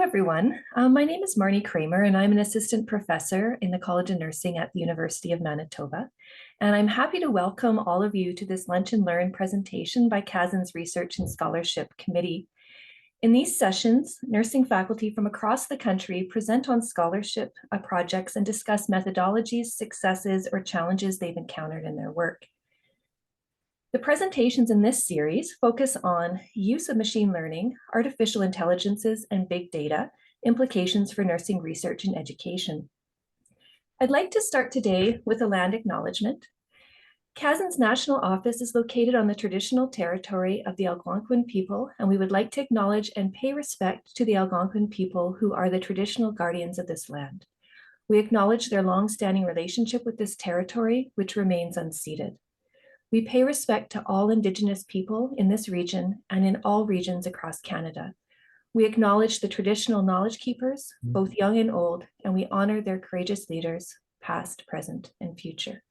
everyone. My name is Marnie Kramer, and I'm an assistant professor in the College of Nursing at the University of Manitoba. And I'm happy to welcome all of you to this Lunch and Learn presentation by CASN's Research and Scholarship Committee. In these sessions, nursing faculty from across the country present on scholarship projects and discuss methodologies, successes, or challenges they've encountered in their work. The presentations in this series focus on use of machine learning, artificial intelligences, and big data, implications for nursing research and education. I'd like to start today with a land acknowledgement. CASN's national office is located on the traditional territory of the Algonquin people, and we would like to acknowledge and pay respect to the Algonquin people who are the traditional guardians of this land. We acknowledge their long-standing relationship with this territory, which remains unceded. We pay respect to all Indigenous people in this region and in all regions across Canada. We acknowledge the traditional knowledge keepers, both young and old, and we honor their courageous leaders, past, present, and future.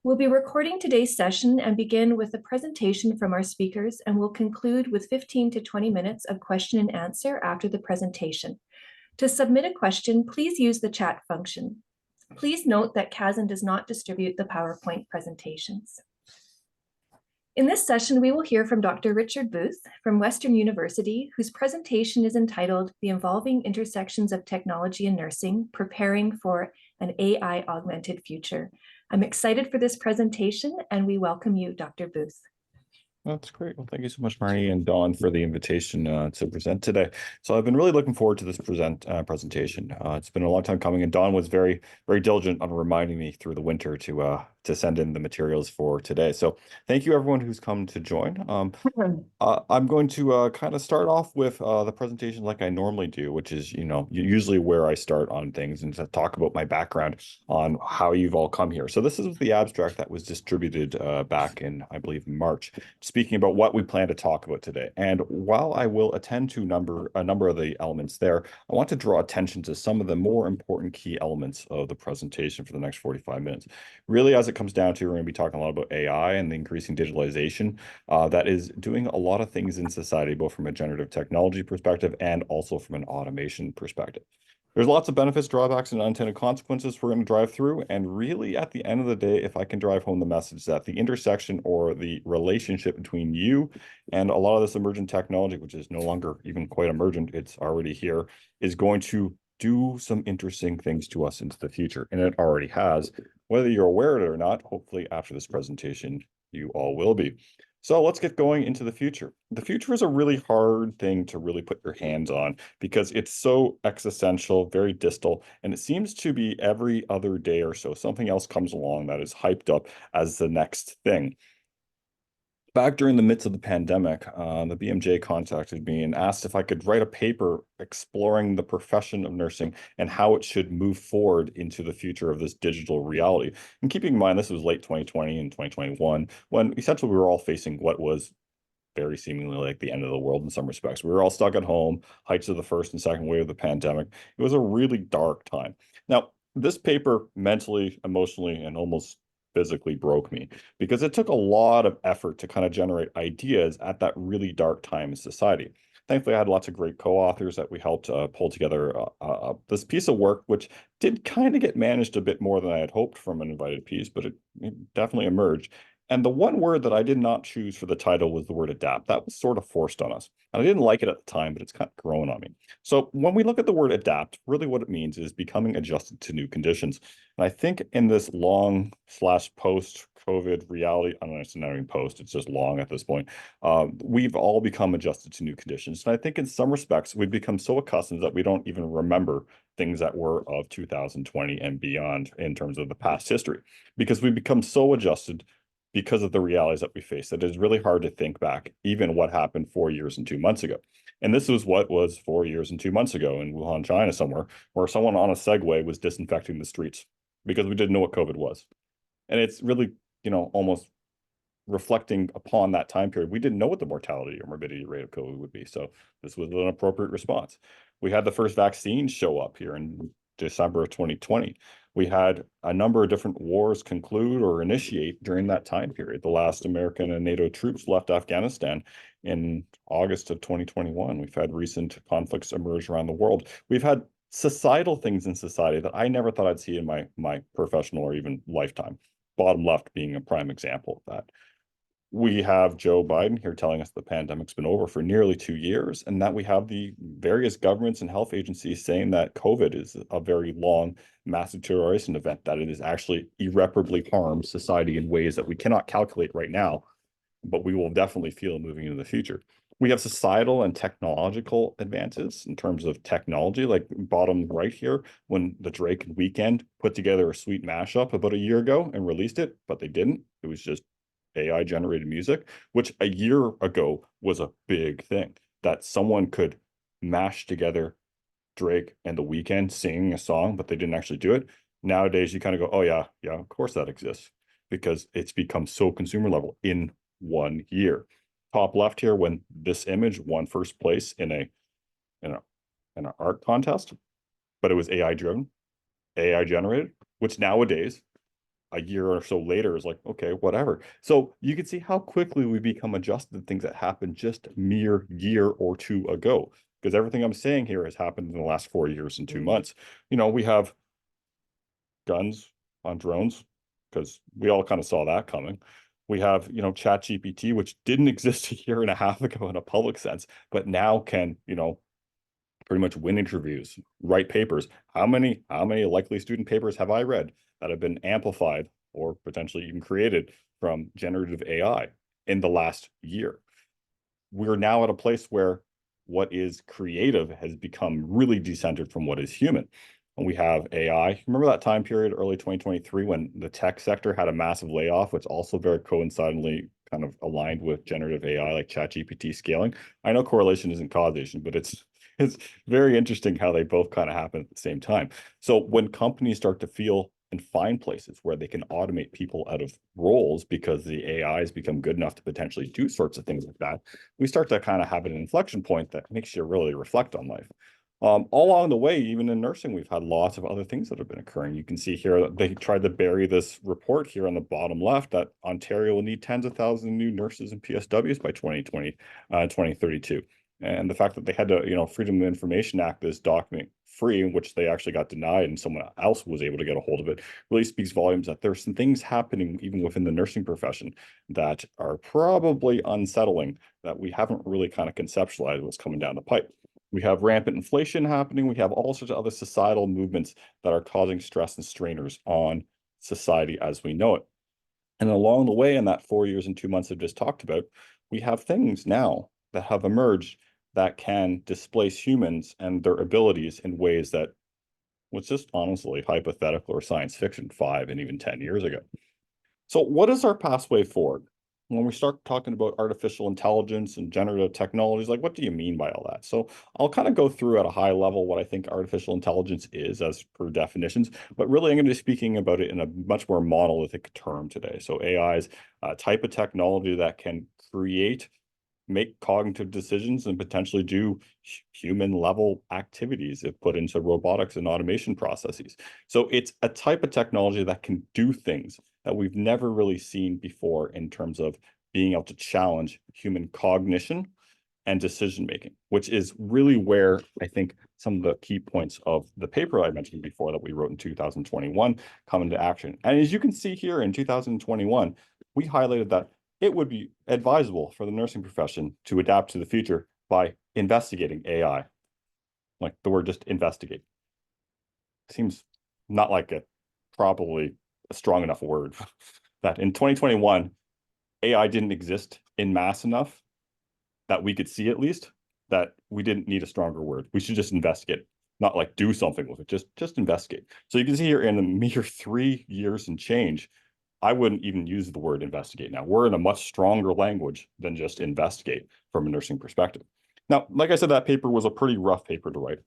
We'll be recording today's session and begin with a presentation from our speakers, and we'll conclude with 15 to 20 minutes of question and answer after the presentation. To submit a question, please use the chat function. Please note that CASN does not distribute the PowerPoint presentations. In this session, we will hear from Dr. Richard Booth from Western University, whose presentation is entitled The Evolving Intersections of Technology and Nursing, Preparing for an AI-Augmented Future. I'm excited for this presentation, and we welcome you, Dr. Booth. That's great. Well, thank you so much, Marnie and Dawn, for the invitation to present today. So I've been really looking forward to this presentation. It's been a long time coming, and Dawn was very, very diligent on reminding me through the winter to send in the materials for today. So thank you, everyone who's come to join. I'm going to kind of start off with the presentation like I normally do, which is, usually where I start on things and to talk about my background on how you've all come here. So this is the abstract that was distributed back in, I believe, March, speaking about what we plan to talk about today. And while I will attend to a number of the elements there, I want to draw attention to some of the more important key elements of the presentation for the next 45 minutes. Really, as it comes down to, we're going to be talking a lot about AI and the increasing digitalization that is doing a lot of things in society, both from a generative technology perspective and also from an automation perspective. There's lots of benefits, drawbacks, and unintended consequences we're going to drive through. And really, at the end of the day, if I can drive home the message that the intersection or the relationship between you and a lot of this emergent technology, which is no longer even quite emergent, it's already here, is going to do some interesting things to us into the future. And it already has. Whether you're aware of it or not, hopefully after this presentation, you all will be. So let's get going into the future. The future is a really hard thing to really put your hands on because it's so existential, very distal, and it seems to be every other day or so, something else comes along that is hyped up as the next thing. Back during the midst of the pandemic, the BMJ contacted me and asked if I could write a paper exploring the profession of nursing and how it should move forward into the future of this digital reality. And keeping in mind, this was late 2020 and 2021, when essentially we were all facing what was very seemingly like the end of the world in some respects. We were all stuck at home, heights of the first and second wave of the pandemic. It was a really dark time. Now, this paper mentally, emotionally, and almost physically broke me because it took a lot of effort to kind of generate ideas at that really dark time in society. Thankfully, I had lots of great co-authors that we helped pull together this piece of work, which did kind of get managed a bit more than I had hoped from an invited piece, but it definitely emerged. And the one word that I did not choose for the title was the word adapt. That was sort of forced on us. And I didn't like it at the time, but it's kind of grown on me. So when we look at the word adapt, really what it means is becoming adjusted to new conditions. And I think in this long / post-COVID reality, I don't know, it's not even post, it's just long at this point, we've all become adjusted to new conditions. And I think in some respects, we've become so accustomed that we don't even remember things that were of 2020 and beyond in terms of the past history, because we've become so adjusted because of the realities that we face, that it's really hard to think back even what happened 4 years and 2 months ago. And this was what was 4 years and 2 months ago in Wuhan, China somewhere, where someone on a Segway was disinfecting the streets because we didn't know what COVID was. And it's really, almost reflecting upon that time period. We didn't know what the mortality or morbidity rate of COVID would be. So this was an appropriate response. We had the first vaccine show up here in December of 2020. We had a number of different wars conclude or initiate during that time period. The last American and NATO troops left Afghanistan in August of 2021. We've had recent conflicts emerge around the world. We've had societal things in society that I never thought I'd see in my professional or even lifetime. Bottom left being a prime example of that. We have Joe Biden here telling us the pandemic's been over for nearly 2 years, and that we have the various governments and health agencies saying that COVID is a very long mass deterioration event, that it is actually irreparably harmed society in ways that we cannot calculate right now, but we will definitely feel moving into the future. We have societal and technological advances in terms of technology, like bottom right here, when the Drake Weekend put together a sweet mashup about a year ago and released it, but they didn't. It was just AI generated music, which a year ago was a big thing, that someone could mash together Drake and The Weeknd singing a song, but they didn't actually do it. Nowadays, you kind of go, oh yeah, yeah, of course that exists, because it's become so consumer level in 1 year. Top left here, when this image won first place in in a in an art contest, but it was AI driven, AI generated, which nowadays, a year or so later, is like, okay, whatever. So you can see how quickly we become adjusted to things that happened just a mere year or two ago, because everything I'm saying here has happened in the last 4 years and 2 months. We have guns on drones, because we all kind of saw that coming. We have, Chat GPT, which didn't exist a year and a half ago in a public sense, but now can, pretty much win interviews, write papers. How many likely student papers have I read that have been amplified or potentially even created from generative AI in the last year? We're now at a place where what is creative has become really decentered from what is human. And we have AI. Remember that time period, early 2023, when the tech sector had a massive layoff, which also very coincidentally kind of aligned with generative AI, like ChatGPT scaling. I know correlation isn't causation, but it's very interesting how they both kind of happen at the same time. So when companies start to feel and find places where they can automate people out of roles because the AI has become good enough to potentially do sorts of things like that, we start to kind of have an inflection point that makes you really reflect on life. All along the way, even in nursing, we've had lots of other things that have been occurring. You can see here that they tried to bury this report here on the bottom left that Ontario will need tens of thousands of new nurses and PSWs by 2032. And the fact that they had to, Freedom of Information Act this document free, which they actually got denied and someone else was able to get a hold of it, really speaks volumes that there's some things happening even within the nursing profession that are probably unsettling, that we haven't really kind of conceptualized what's coming down the pipe. We have rampant inflation happening. We have all sorts of other societal movements that are causing stress and strainers on society as we know it. And along the way, in that 4 years and 2 months I've just talked about, we have things now that have emerged that can displace humans and their abilities in ways that was just honestly hypothetical or science fiction 5 and even 10 years ago. So what is our pathway forward? When we start talking about artificial intelligence and generative technologies, like what do you mean by all that? So I'll kind of go through at a high level what I think artificial intelligence is as per definitions, but really I'm going to be speaking about it in a much more monolithic term today. So AI is a type of technology that can make cognitive decisions and potentially do human level activities if put into robotics and automation processes. So it's a type of technology that can do things that we've never really seen before in terms of being able to challenge human cognition and decision making, which is really where I think some of the key points of the paper I mentioned before that we wrote in 2021 come into action. And as you can see here in 2021, we highlighted that it would be advisable for the nursing profession to adapt to the future by investigating AI. Like the word just investigate. Seems not like probably a strong enough word. That in 2021, AI didn't exist in mass enough that we could see, at least, that we didn't need a stronger word. We should just investigate, not like do something with it, just investigate. So you can see here in a mere 3 years and change, I wouldn't even use the word investigate now. We're in a much stronger language than just investigate from a nursing perspective. Now, like I said, that paper was a pretty rough paper to write.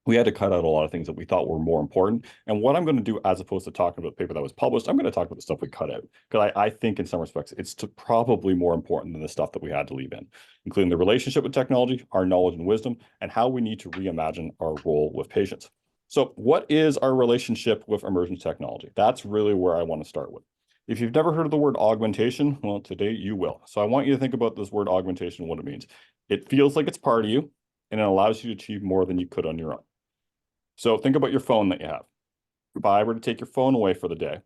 We had to cut out a lot of things that we thought were more important. And what I'm going to do, as opposed to talking about the paper that was published, I'm going to talk about the stuff we cut out. Because I think in some respects, it's probably more important than the stuff that we had to leave in, including the relationship with technology, our knowledge and wisdom, and how we need to reimagine our role with patients. So what is our relationship with emerging technology? That's really where I want to start with. If you've never heard of the word augmentation, well, today you will. So I want you to think about this word augmentation and what it means. It feels like it's part of you, and it allows you to achieve more than you could on your own. So think about your phone that you have. If I were to take your phone away for the day,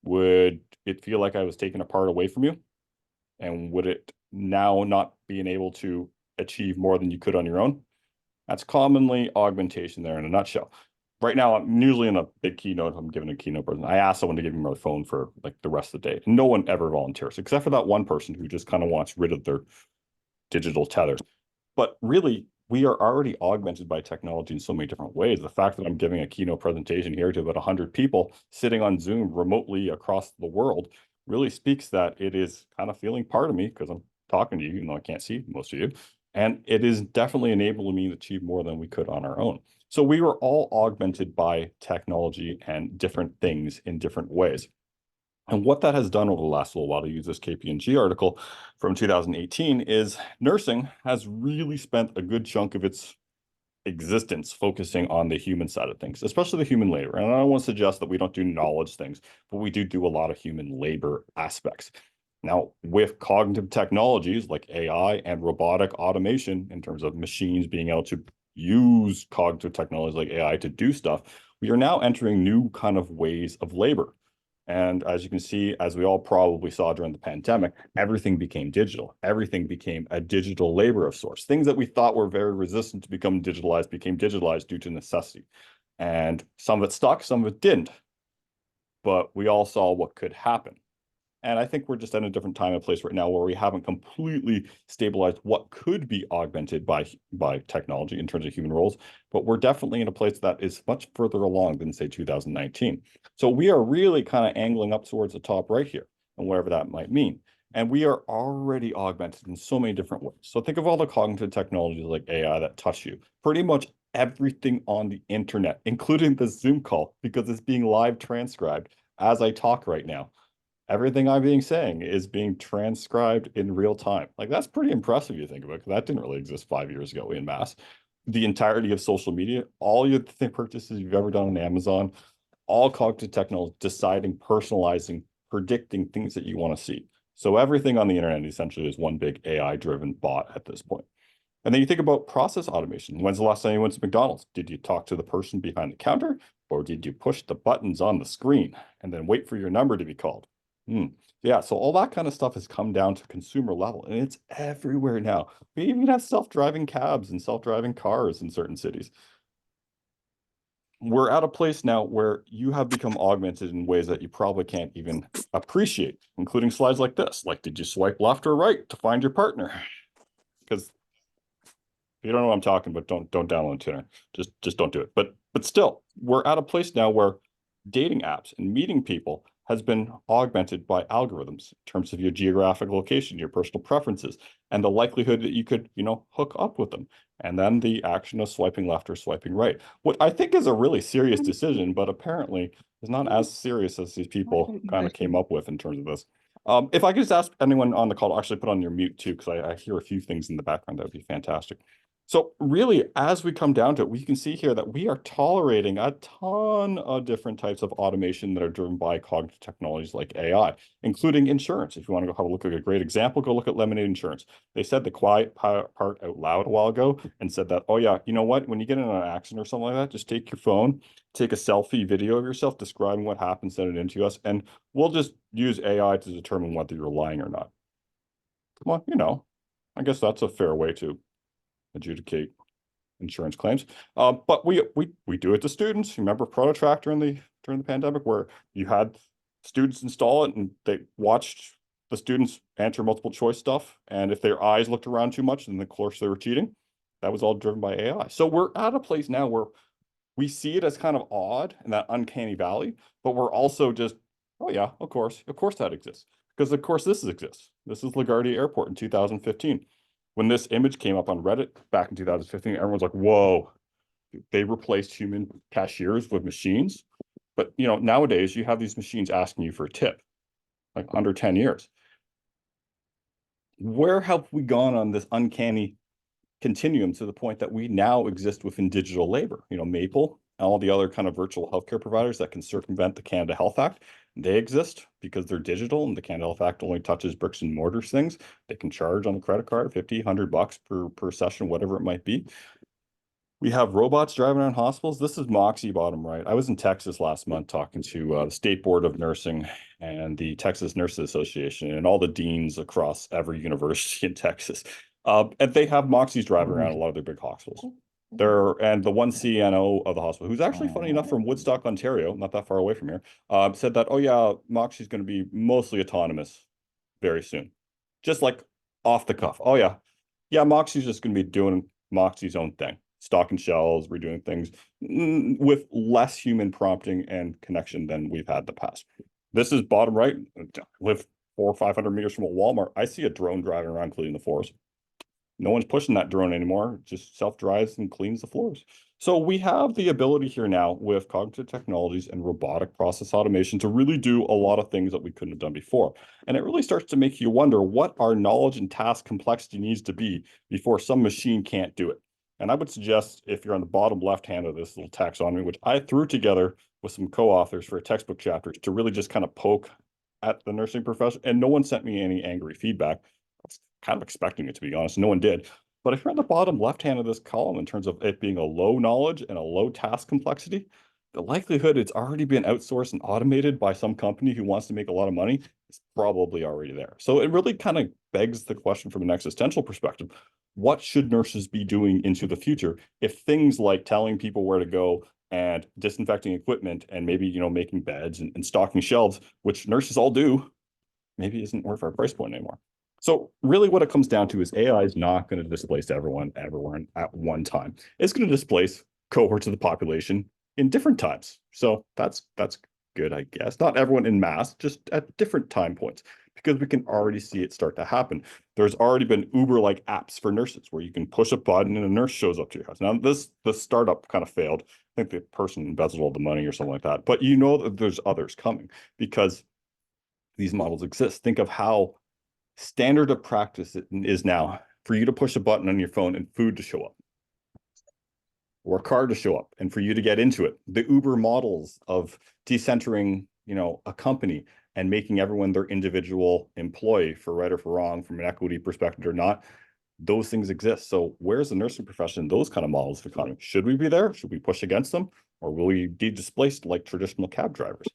would it feel like I was taking a part away from you? And would it now not being able to achieve more than you could on your own? That's commonly augmentation there in a nutshell. Right now, I'm usually in a big keynote. I'm giving a keynote present. I ask someone to give me my phone for like the rest of the day. No one ever volunteers, except for that one person who just kind of wants rid of their digital tethers. But really, we are already augmented by technology in so many different ways. The fact that I'm giving a keynote presentation here to about 100 people sitting on Zoom remotely across the world really speaks that it is kind of feeling part of me because I'm talking to you, even though I can't see most of you. And it is definitely enabling me to achieve more than we could on our own. So we were all augmented by technology and different things in different ways. And what that has done over the last little while, to use this KPMG article from 2018, is nursing has really spent a good chunk of its existence focusing on the human side of things, especially the human labor. And I don't want to suggest that we don't do knowledge things, but we do a lot of human labor aspects. Now, with cognitive technologies like AI and robotic automation, in terms of machines being able to use cognitive technologies like AI to do stuff, we are now entering new kind of ways of labor. And as you can see, as we all probably saw during the pandemic, everything became digital. Everything became a digital labor of sorts. Things that we thought were very resistant to become digitalized became digitalized due to necessity. And some of it stuck, some of it didn't. But we all saw what could happen. And I think we're just at a different time and place right now where we haven't completely stabilized what could be augmented by technology in terms of human roles, but we're definitely in a place that is much further along than, say, 2019. So we are really kind of angling up towards the top right here, and whatever that might mean. And we are already augmented in so many different ways. So think of all the cognitive technologies like AI that touch you. Pretty much everything on the internet, including the Zoom call, because it's being live transcribed as I talk right now. Everything I'm being saying is being transcribed in real time. Like that's pretty impressive, you think about it, because that didn't really exist 5 years ago in mass. The entirety of social media, all your purchases you've ever done on Amazon, all cognitive technology, deciding, personalizing, predicting things that you want to see. So everything on the internet essentially is one big AI-driven bot at this point. And then you think about process automation. When's the last time you went to McDonald's? Did you talk to the person behind the counter, or did you push the buttons on the screen and then wait for your number to be called? Hmm. Yeah, so all that kind of stuff has come down to consumer level, and it's everywhere now. We even have self-driving cabs and self-driving cars in certain cities. We're at a place now where you have become augmented in ways that you probably can't even appreciate, including slides like this. Like, did you swipe left or right to find your partner? Because you don't know what I'm talking about, don't download Tinder. Just don't do it. But still, we're at a place now where dating apps and meeting people has been augmented by algorithms in terms of your geographic location, your personal preferences, and the likelihood that you could, hook up with them. And then the action of swiping left or swiping right. What I think is a really serious decision, but apparently is not as serious as these people kind of came up with in terms of this. If I could just ask anyone on the call to actually put on your mute too, because I hear a few things in the background, that would be fantastic. So really, as we come down to it, we can see here that we are tolerating a ton of different types of automation that are driven by cognitive technologies like AI, including insurance. If you want to go have a look at a great example, go look at Lemonade Insurance. They said the quiet part out loud a while ago and said that, oh yeah, you know what? When you get in an accident or something like that, just take your phone, take a selfie video of yourself describing what happened, send it in to us, and we'll just use AI to determine whether you're lying or not. Come on, I guess that's a fair way to adjudicate insurance claims. But we do it to students. Remember ProtoTrack during the pandemic, where you had students install it and they watched the students answer multiple choice stuff, and if their eyes looked around too much, then of course they were cheating. That was all driven by AI. So we're at a place now where we see it as kind of odd in that uncanny valley, but we're also just, oh yeah, of course that exists. Because of course this exists. This is LaGuardia Airport in 2015. When this image came up on Reddit back in 2015, everyone's like, whoa, they replaced human cashiers with machines. But nowadays you have these machines asking you for a tip, like under 10 years. Where have we gone on this uncanny continuum to the point that we now exist within digital labor? Maple all the other kind of virtual healthcare providers that can circumvent the Canada Health Act. They exist because they're digital, and the Canada Health Act only touches bricks and mortars things. They can charge on a credit card 50, $100 per session, whatever it might be. We have robots driving around hospitals. This is Moxie bottom right. I was in Texas last month talking to the State Board of Nursing and the Texas Nurses Association and all the deans across every university in Texas. And they have Moxies driving around a lot of their big hospitals. And the one CNO of the hospital, who's actually funny enough from Woodstock, Ontario, not that far away from here, said that, oh yeah, Moxie's going to be mostly autonomous very soon. Just like off the cuff. Oh yeah. Yeah, Moxie's just going to be doing Moxie's own thing, stocking shelves, redoing things with less human prompting and connection than we've had in the past. This is bottom right. Live 400 or 500 meters from a Walmart. I see a drone driving around cleaning the floors. No one's pushing that drone anymore. It just self-drives and cleans the floors. So we have the ability here now with cognitive technologies and robotic process automation to really do a lot of things that we couldn't have done before. And it really starts to make you wonder what our knowledge and task complexity needs to be before some machine can't do it. And I would suggest if you're on the bottom left hand of this little taxonomy, which I threw together with some co-authors for a textbook chapter to really just kind of poke at the nursing profession, and no one sent me any angry feedback. I was kind of expecting it, to be honest. No one did. But if you're on the bottom left hand of this column in terms of it being a low knowledge and a low task complexity, the likelihood it's already been outsourced and automated by some company who wants to make a lot of money is probably already there. So it really kind of begs the question from an existential perspective. What should nurses be doing into the future if things like telling people where to go and disinfecting equipment and maybe, making beds and stocking shelves, which nurses all do, maybe isn't worth our price point anymore. So really what it comes down to is AI is not going to displace everyone at one time. It's going to displace cohorts of the population in different times. So that's good, I guess. Not everyone in mass, just at different time points, because we can already see it start to happen. There's already been Uber-like apps for nurses where you can push a button and a nurse shows up to your house. Now, the startup kind of failed. I think the person embezzled all the money or something like that. But you know that there's others coming because these models exist. Think of how standard of practice it is now for you to push a button on your phone and food to show up, or a car to show up, and for you to get into it. The Uber models of decentering, a company and making everyone their individual employee, for right or for wrong, from an equity perspective or not, those things exist. So where's the nursing profession, those kind of models of economy? Should we be there? Should we push against them? Or will we be displaced like traditional cab drivers?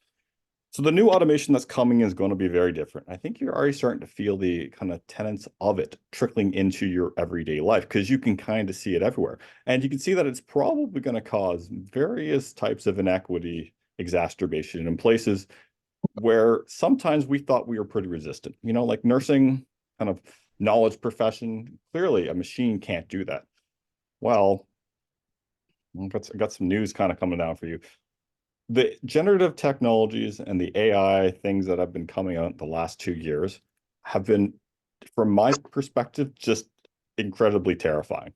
So the new automation that's coming is going to be very different. I think you're already starting to feel the kind of tenets of it trickling into your everyday life because you can kind of see it everywhere. And you can see that it's probably going to cause various types of inequity exacerbation in places where sometimes we thought we were pretty resistant. Like nursing, kind of knowledge profession, clearly a machine can't do that. Well, I got some news kind of coming down for you. The generative technologies and the AI things that have been coming out the last 2 years have been, from my perspective, just incredibly terrifying.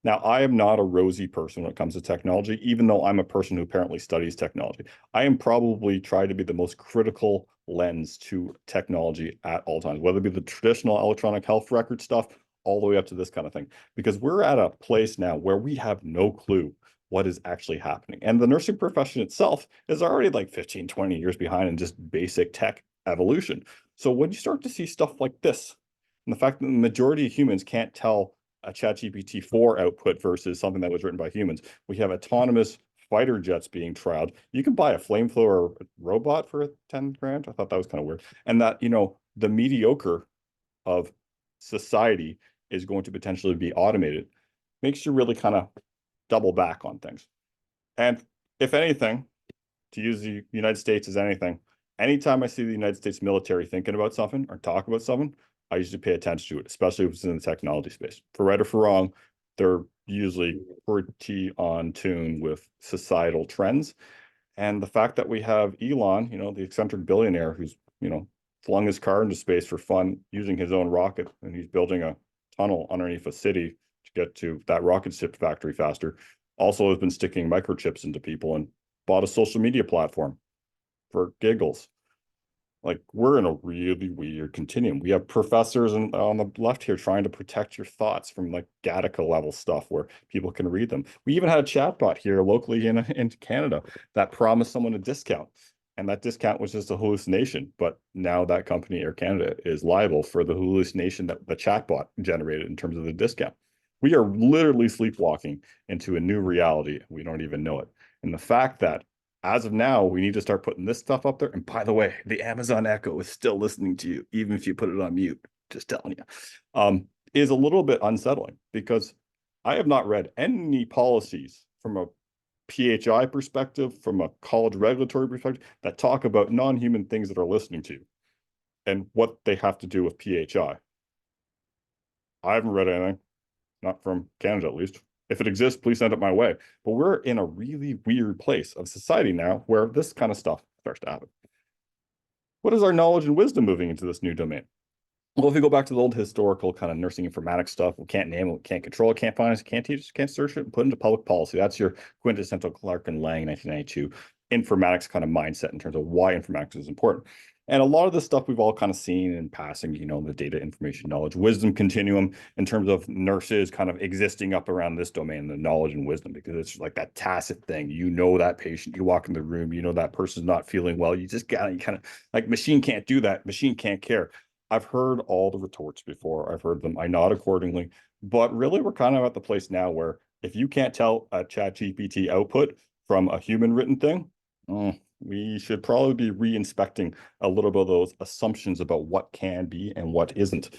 Now, I am not a rosy person when it comes to technology, even though I'm a person who apparently studies technology. I am probably trying to be the most critical lens to technology at all times, whether it be the traditional electronic health record stuff, all the way up to this kind of thing, because we're at a place now where we have no clue what is actually happening. And the nursing profession itself is already like 15, 20 years behind in just basic tech evolution. So when you start to see stuff like this, and the fact that the majority of humans can't tell a ChatGPT 4 output versus something that was written by humans, we have autonomous fighter jets being trialed. You can buy a flamethrower robot for 10 grand. I thought that was kind of weird. And that, the mediocre of society is going to potentially be automated. Makes you really kind of double back on things. And if anything, to use the United States as anything, anytime I see the United States military thinking about something or talk about something, I usually pay attention to it, especially if it's in the technology space. For right or for wrong, they're usually pretty on tune with societal trends. And the fact that we have Elon, the eccentric billionaire who's, flung his car into space for fun using his own rocket, and he's building a tunnel underneath a city to get to that rocket ship factory faster, also has been sticking microchips into people and bought a social media platform for giggles. Like we're in a really weird continuum. We have professors on the left here trying to protect your thoughts from like Gattaca level stuff where people can read them. We even had a chatbot here locally in Canada that promised someone a discount. And that discount was just a hallucination. But now that company, Air Canada, is liable for the hallucination that the chatbot generated in terms of the discount. We are literally sleepwalking into a new reality. We don't even know it. And the fact that as of now, we need to start putting this stuff up there. And by the way, the Amazon Echo is still listening to you, even if you put it on mute. Just telling you, is a little bit unsettling because I have not read any policies from a PHI perspective, from a college regulatory perspective, that talk about non-human things that are listening to you and what they have to do with PHI. I haven't read anything, not from Canada at least. If it exists, please send it my way. But we're in a really weird place of society now where this kind of stuff starts to happen. What is our knowledge and wisdom moving into this new domain? Well, if we go back to the old historical kind of nursing informatics stuff, we can't name it, we can't control it, can't find it, can't teach it, can't search it, and put it into public policy. That's your quintessential Clark and Lang 1992 informatics kind of mindset in terms of why informatics is important. And a lot of the stuff we've all kind of seen in passing, the data, information, knowledge, wisdom continuum in terms of nurses kind of existing up around this domain, the knowledge and wisdom, because it's like that tacit thing. You know that patient, you walk in the room, you know that person's not feeling well. You just got to kind of like machine can't do that. Machine can't care. I've heard all the retorts before. I've heard them. I nod accordingly. But really, we're kind of at the place now where if you can't tell a ChatGPT output from a human written thing, we should probably be re-inspecting a little bit of those assumptions about what can be and what isn't.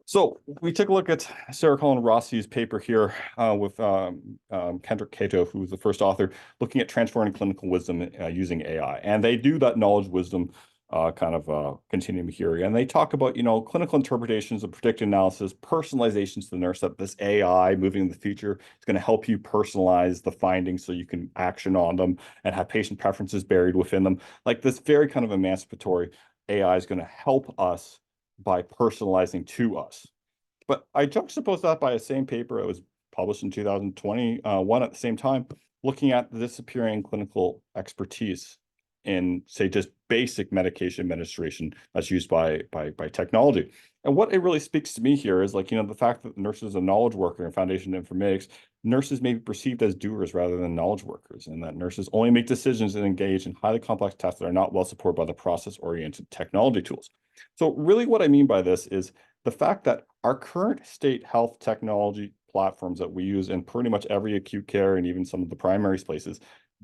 So we took a look at Sarah Colin Rossi's paper here with Kendrick Cato, who's the first author, looking at transforming clinical wisdom using AI. And they do that knowledge wisdom continuum here. And they talk about, clinical interpretations of predictive analysis, personalizations to the nurse, that this AI moving in the future is going to help you personalize the findings so you can action on them and have patient preferences buried within them. Like this very kind of emancipatory AI is going to help us by personalizing to us. But I juxtapose that by a same paper that was published in 2021 at the same time, looking at the disappearing clinical expertise in, say, just basic medication administration that's used by technology. And what it really speaks to me here is like, the fact that nurses are knowledge worker in foundation informatics, nurses may be perceived as doers rather than knowledge workers, and that nurses only make decisions and engage in highly complex tasks that are not well supported by the process-oriented technology tools. So really what I mean by this is the fact that our current state health technology platforms that we use in pretty much every acute care and even some of the primary places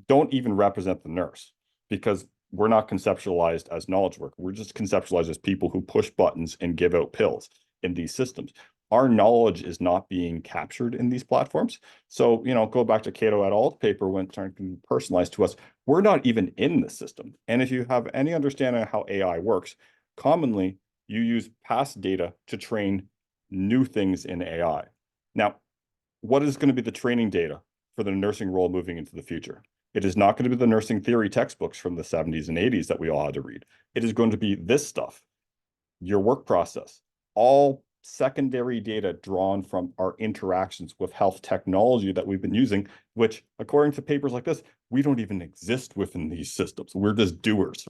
don't even represent the nurse, because we're not conceptualized as knowledge work. We're just conceptualized as people who push buttons and give out pills in these systems. Our knowledge is not being captured in these platforms. So, go back to Cato et al. Paper when trying to personalize to us. We're not even in the system. And if you have any understanding of how AI works, commonly you use past data to train new things in AI. Now, what is going to be the training data for the nursing role moving into the future? It is not going to be the nursing theory textbooks from the 70s and 80s that we all had to read. It is going to be this stuff, your work process, all secondary data drawn from our interactions with health technology that we've been using, which, according to papers like this, we don't even exist within these systems. We're just doers.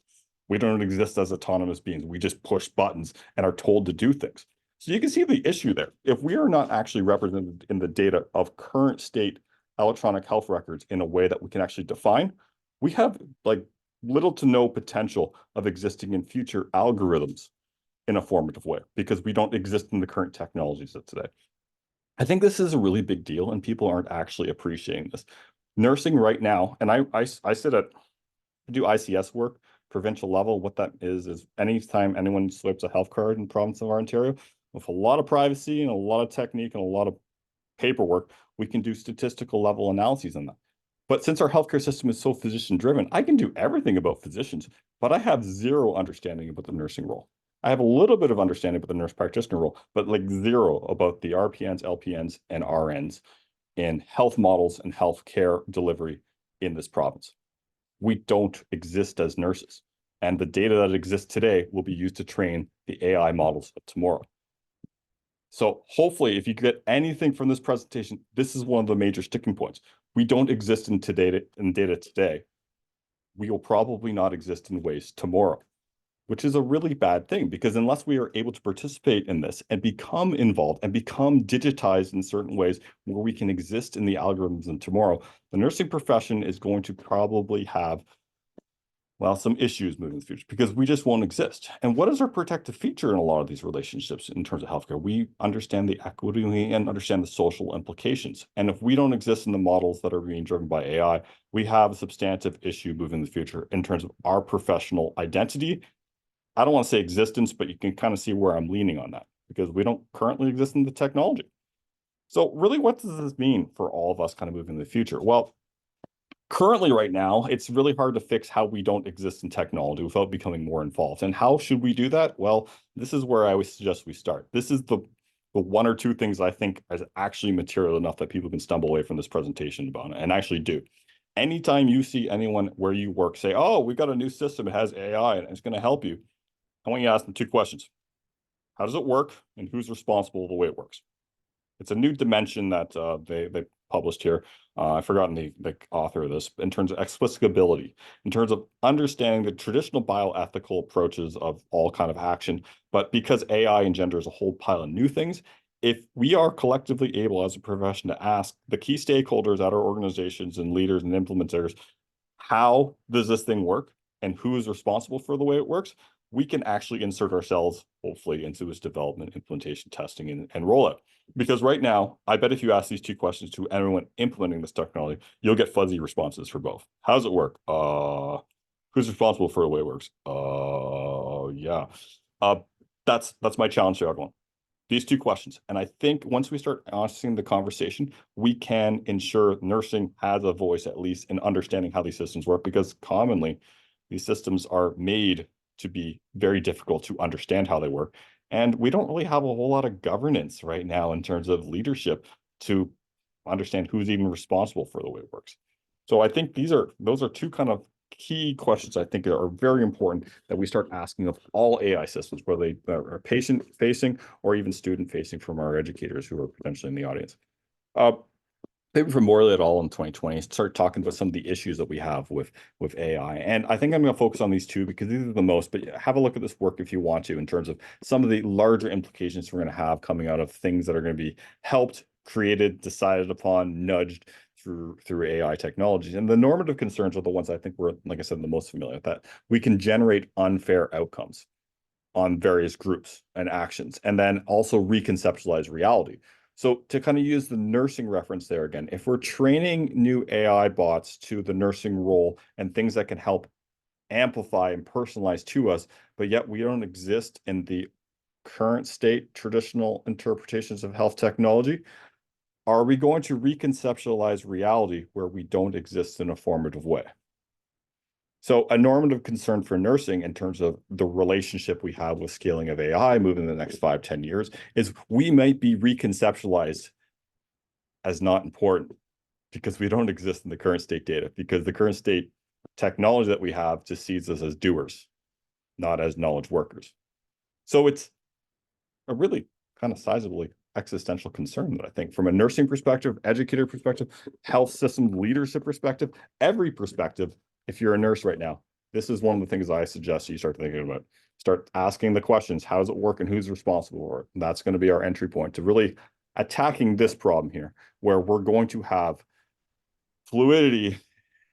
We don't exist as autonomous beings. We just push buttons and are told to do things. So you can see the issue there. If we are not actually represented in the data of current state electronic health records in a way that we can actually define, we have like little to no potential of existing in future algorithms in a formative way because we don't exist in the current technologies of today. I think this is a really big deal and people aren't actually appreciating this. Nursing right now, and I do ICS work, provincial level. What that is anytime anyone swipes a health card in the province of Ontario, with a lot of privacy and a lot of technique and a lot of paperwork, we can do statistical level analyses on that. But since our healthcare system is so physician driven, I can do everything about physicians, but I have zero understanding about the nursing role. I have a little bit of understanding about the nurse practitioner role, but like zero about the RPNs, LPNs, and RNs in health models and healthcare delivery in this province. We don't exist as nurses. And the data that exists today will be used to train the AI models of tomorrow. So hopefully, if you get anything from this presentation, this is one of the major sticking points. We don't exist in data today. We will probably not exist in ways tomorrow. which is a really bad thing because unless we are able to participate in this and become involved and become digitized in certain ways where we can exist in the algorithms of tomorrow, the nursing profession is going to probably have, well, some issues moving in the future because we just won't exist. And what is our protective feature in a lot of these relationships in terms of healthcare? We understand the equity and understand the social implications. And if we don't exist in the models that are being driven by AI, we have a substantive issue moving in the future in terms of our professional identity. I don't want to say existence, but you can kind of see where I'm leaning on that because we don't currently exist in the technology. So really, what does this mean for all of us kind of moving in the future? Well, currently right now, it's really hard to fix how we don't exist in technology without becoming more involved. And how should we do that? Well, this is where I would suggest we start. This is the one or two things I think is actually material enough that people can stumble away from this presentation about it and actually do. Anytime you see anyone where you work say, oh, we got a new system, it has AI and it's going to help you, I want you to ask them two questions. How does it work and who's responsible the way it works? It's a new dimension that they published here. I've forgotten the author of this in terms of explicability, in terms of understanding the traditional bioethical approaches of all kind of action. But because AI engenders a whole pile of new things, if we are collectively able as a profession to ask the key stakeholders at our organizations and leaders and implementers, how does this thing work and who is responsible for the way it works, we can actually insert ourselves, hopefully, into its development, implementation, testing, and rollout. Because right now, I bet if you ask these two questions to everyone implementing this technology, you'll get fuzzy responses for both. How does it work? Who's responsible for the way it works? Yeah. Uh, that's my challenge to everyone. These two questions. And I think once we start asking the conversation, we can ensure nursing has a voice, at least in understanding how these systems work, because commonly these systems are made to be very difficult to understand how they work. And we don't really have a whole lot of governance right now in terms of leadership to understand who's even responsible for the way it works. So I think those are two kind of key questions I think are very important that we start asking of all AI systems, whether they are patient facing or even student facing from our educators who are potentially in the audience. Uh, Maybe from Morley et al. In 2020, start talking about some of the issues that we have with AI. And I think I'm going to focus on these two because these are the most, but have a look at this work if you want to in terms of some of the larger implications we're going to have coming out of things that are going to be helped, created, decided upon, nudged through AI technologies. And the normative concerns are the ones I think we're, like I said, the most familiar with, that we can generate unfair outcomes on various groups and actions, and then also reconceptualize reality. So to kind of use the nursing reference there again, if we're training new AI bots to the nursing role and things that can help amplify and personalize to us, but yet we don't exist in the current state traditional interpretations of health technology, are we going to reconceptualize reality where we don't exist in a formative way? So a normative concern for nursing in terms of the relationship we have with scaling of AI moving in the next 5-10 years is we might be reconceptualized as not important because we don't exist in the current state data, because the current state technology that we have just sees us as doers, not as knowledge workers. So it's a really kind of sizably existential concern that I think from a nursing perspective, educator perspective, health system leadership perspective, every perspective, if you're a nurse right now, this is one of the things I suggest you start thinking about. Start asking the questions, how does it work and who's responsible for it? And that's going to be our entry point to really attacking this problem here, where we're going to have fluidity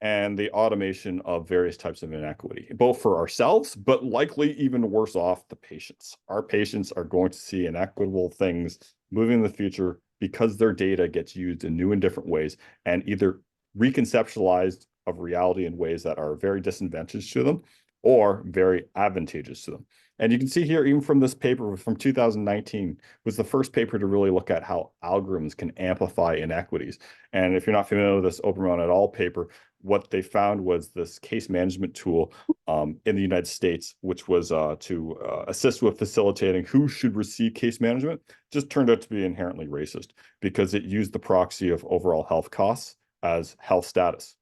and the automation of various types of inequity, both for ourselves, but likely even worse off the patients. Our patients are going to see inequitable things moving in the future because their data gets used in new and different ways and either reconceptualized of reality in ways that are very disadvantageous to them or very advantageous to them. And you can see here, even from this paper from 2019, was the first paper to really look at how algorithms can amplify inequities. And if you're not familiar with this Obermann et al. Paper, what they found was this case management tool in the United States, which was to assist with facilitating who should receive case management, just turned out to be inherently racist because it used the proxy of overall health costs as health status.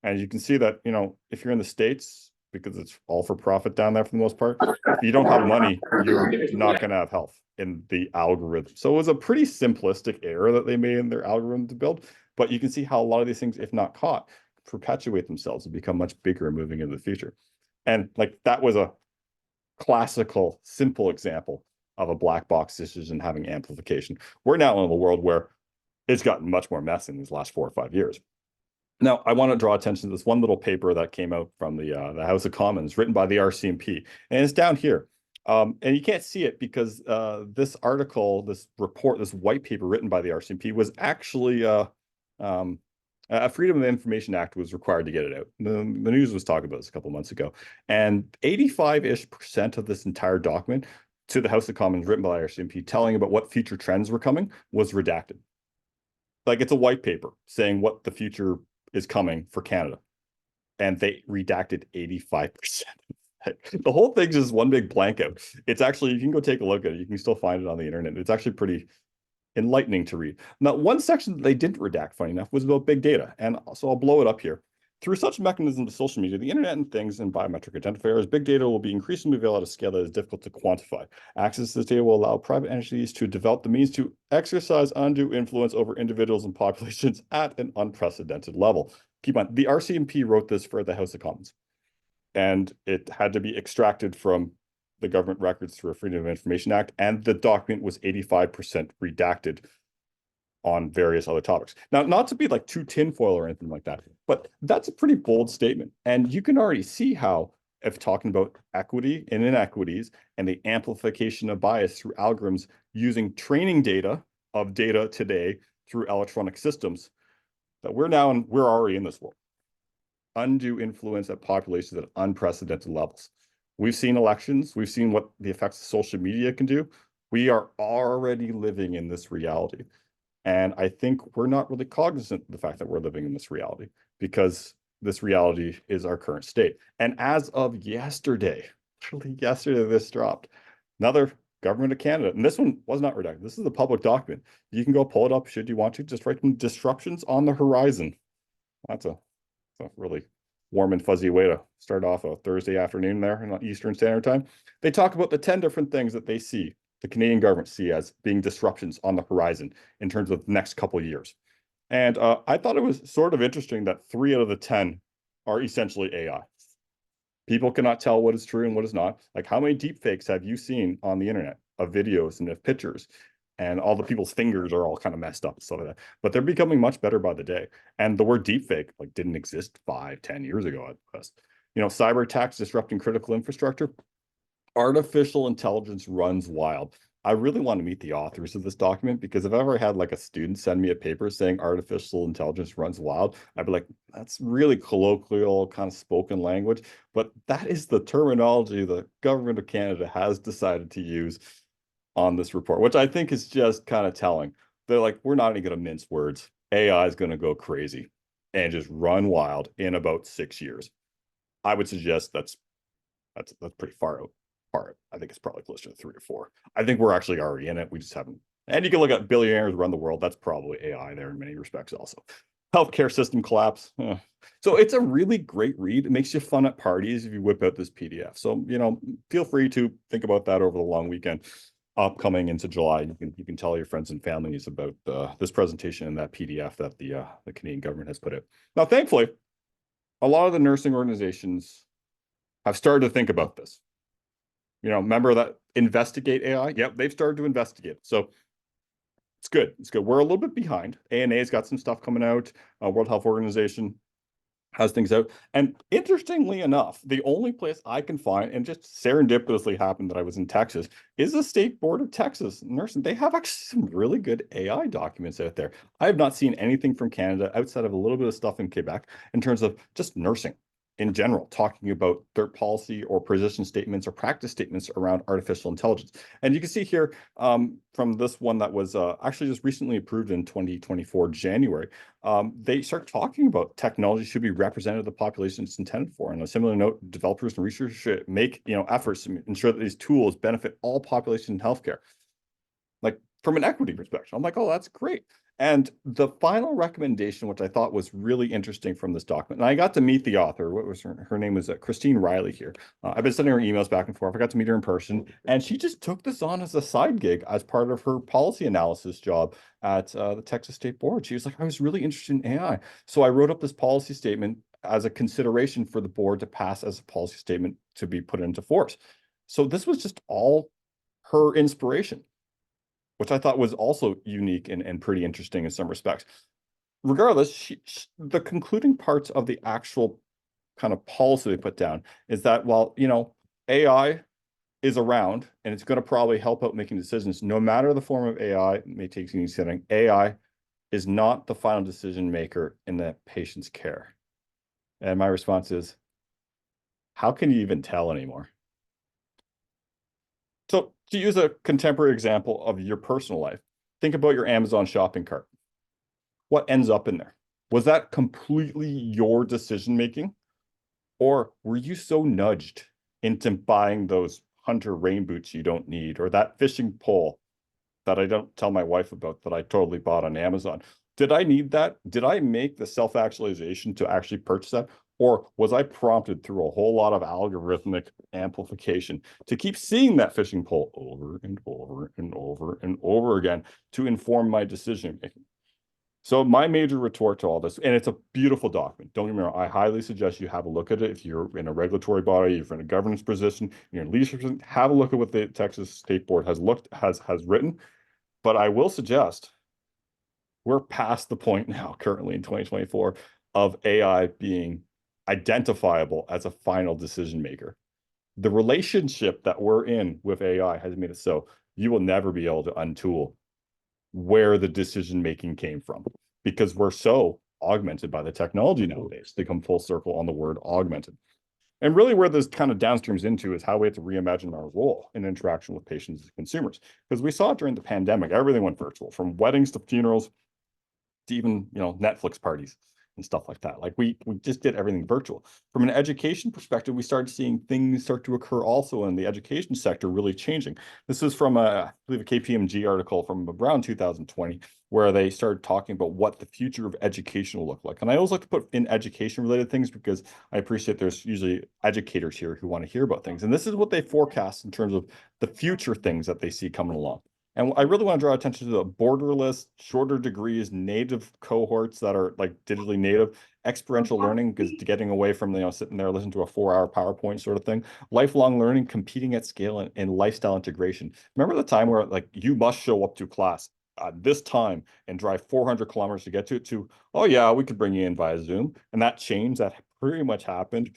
And you can see that, you know, if you're in the States, because it's all for profit down there for the most part, if you don't have money, you're not going to have health in the algorithm. So it was a pretty simplistic error that they made in their algorithm to build. But you can see how a lot of these things, if not caught, perpetuate themselves and become much bigger moving into the future. And like that was a classical, simple example of a black box decision having amplification. We're now in a world where it's gotten much more messy in these last 4 or 5 years. Now, I want to draw attention to this one little paper that came out from the House of Commons, written by the RCMP, and it's down here. And you can't see it because this article, this report, this white paper written by the RCMP was actually a Freedom of Information Act was required to get it out. The news was talking about this a couple months ago, and 85-ish% of this entire document to the House of Commons, written by the RCMP, telling about what future trends were coming, was redacted. Like, it's a white paper saying what the future is coming for Canada, and they redacted 85%. The whole thing's just one big blank out. It's actually, you can go take a look at it. You can still find it on the internet. It's actually pretty enlightening to read. Now, one section that they didn't redact, funny enough, was about big data. And so I'll blow it up here. Through such mechanisms of social media, the internet and things and biometric identifiers, big data will be increasingly available at a scale that is difficult to quantify. Access to this data will allow private entities to develop the means to exercise undue influence over individuals and populations at an unprecedented level. Keep on, the RCMP wrote this for the House of Commons, and it had to be extracted from the government records through a Freedom of Information Act, and the document was 85% redacted on various other topics. Now, not to be like too tinfoil or anything like that, but that's a pretty bold statement. And you can already see how, if talking about equity and inequities and the amplification of bias through algorithms using training data of data today through electronic systems, that we're already in this world. Undue influence at populations at unprecedented levels. We've seen elections. We've seen what the effects of social media can do. We are already living in this reality. And I think we're not really cognizant of the fact that we're living in this reality, because this reality is our current state. And as of yesterday, literally yesterday, this dropped. Another Government of Canada, and this one was not redacted. This is a public document. You can go pull it up should you want to. Just write them disruptions on the horizon. That's a really warm and fuzzy way to start off a Thursday afternoon there in Eastern Standard Time. They talk about the 10 different things that they see, the Canadian government see as being disruptions on the horizon in terms of the next couple of years. And I thought it was sort of interesting that 3 out of the 10 are essentially AI. People cannot tell what is true and what is not. Like, how many deep fakes have you seen on the internet of videos and of pictures? And all the people's fingers are all kind of messed up and stuff like that. But they're becoming much better by the day. And the word deepfake like didn't exist 5-10 years ago at best. Cyber attacks disrupting critical infrastructure. Artificial intelligence runs wild. I really want to meet the authors of this document, because if I ever had like a student send me a paper saying artificial intelligence runs wild, I'd be like, that's really colloquial, kind of spoken language. But that is the terminology the government of Canada has decided to use on this report, which I think is just kind of telling. They're like, we're not even going to mince words. AI is going to go crazy and just run wild in about 6 years. I would suggest that's pretty far out. I think it's probably closer to 3 or 4. I think we're actually already in it. We just haven't. And you can look at billionaires run the world. That's probably AI there in many respects also. Healthcare system collapse. So it's a really great read. It makes you fun at parties if you whip out this PDF. So, feel free to think about that over the long weekend upcoming into July. You can tell your friends and families about this presentation and that PDF that the Canadian government has put out. Now, thankfully, a lot of the nursing organizations have started to think about this. Remember that investigate AI? Yep, they've started to investigate. So it's good. It's good. We're a little bit behind. ANA's got some stuff coming out. World Health Organization has things out. And interestingly enough, the only place I can find, and just serendipitously happened that I was in Texas, is the State Board of Texas Nursing. They have actually some really good AI documents out there. I have not seen anything from Canada outside of a little bit of stuff in Quebec in terms of just nursing in general, talking about their policy or position statements or practice statements around artificial intelligence. And you can see here from this one that was actually just recently approved in 2024 January, they start talking about technology should be representative of the population it's intended for. And a similar note, developers and researchers should make efforts to ensure that these tools benefit all population in healthcare. Like, from an equity perspective, I'm like, oh, that's great. And the final recommendation, which I thought was really interesting from this document, and I got to meet the author. What was her name was Christine Riley here. I've been sending her emails back and forth. I got to meet her in person, and she just took this on as a side gig as part of her policy analysis job at the Texas State Board. She was like, I was really interested in AI. So I wrote up this policy statement as a consideration for the board to pass as a policy statement to be put into force. So this was just all her inspiration, which I thought was also unique and pretty interesting in some respects. Regardless, the concluding parts of the actual kind of policy they put down is that while, AI is around and it's going to probably help out making decisions, no matter the form of AI it may take in setting, AI is not the final decision maker in the patient's care. And my response is, how can you even tell anymore? So to use a contemporary example of your personal life, think about your Amazon shopping cart. What ends up in there? Was that completely your decision making? Or were you so nudged into buying those hunter rain boots you don't need, or that fishing pole that I don't tell my wife about that I totally bought on Amazon? Did I need that? Did I make the self-actualization to actually purchase that? Or was I prompted through a whole lot of algorithmic amplification to keep seeing that fishing pole over and over and over and over again to inform my decision making? So my major retort to all this, and it's a beautiful document. Don't get me wrong. I highly suggest you have a look at it. If you're in a regulatory body, if you're in a governance position, you're in leadership position, have a look at what the Texas State Board has written. But I will suggest we're past the point now, currently in 2024, of AI being identifiable as a final decision maker. The relationship that we're in with AI has made it so you will never be able to untool where the decision making came from, because we're so augmented by the technology nowadays. They come full circle on the word augmented. And really where this kind of downstreams into is how we have to reimagine our role in interaction with patients and consumers. Because we saw it during the pandemic, everything went virtual, from weddings to funerals to even, Netflix parties and stuff like that. Like we just did everything virtual. From an education perspective, we started seeing things start to occur also in the education sector really changing. This is from I believe a KPMG article from around 2020, where they started talking about what the future of education will look like. And I always like to put in education related things because I appreciate there's usually educators here who want to hear about things. And this is what they forecast in terms of the future things that they see coming along. And I really want to draw attention to the borderless, shorter degrees, native cohorts that are like digitally native, experiential learning, because getting away from, sitting there listening to a 4-hour PowerPoint sort of thing, lifelong learning, competing at scale, and lifestyle integration. Remember the time where like you must show up to class at this time and drive 400 kilometers to get to, oh yeah, we could bring you in via Zoom. And that change that pretty much happened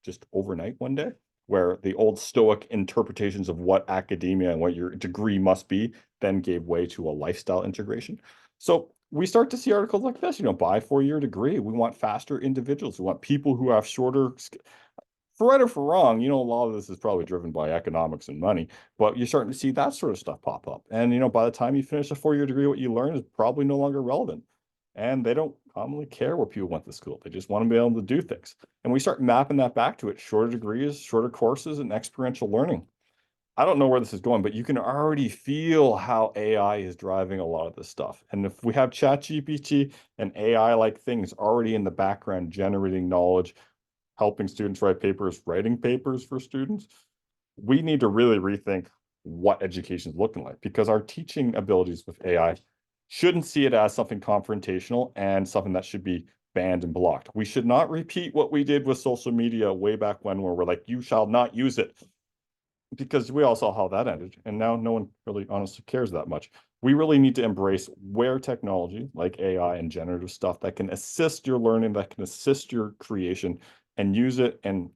just overnight one day, where the old Stoic interpretations of what academia and what your degree must be then gave way to a lifestyle integration. So we start to see articles like this, buy 4-year degree. We want faster individuals. We want people who have shorter, for right or for wrong, a lot of this is probably driven by economics and money, but you're starting to see that sort of stuff pop up. And, by the time you finish a 4-year degree, what you learn is probably no longer relevant. And they don't commonly care where people went to school. They just want to be able to do things. And we start mapping that back to it, shorter degrees, shorter courses, and experiential learning. I don't know where this is going, but you can already feel how AI is driving a lot of this stuff. And if we have ChatGPT and AI-like things already in the background generating knowledge, helping students write papers, writing papers for students, we need to really rethink what education is looking like, because our teaching abilities with AI shouldn't see it as something confrontational and something that should be banned and blocked. We should not repeat what we did with social media way back when, where we're like, you shall not use it, because we all saw how that ended. And now no one really honestly cares that much. We really need to embrace where technology like AI and generative stuff that can assist your learning, that can assist your creation, and use it and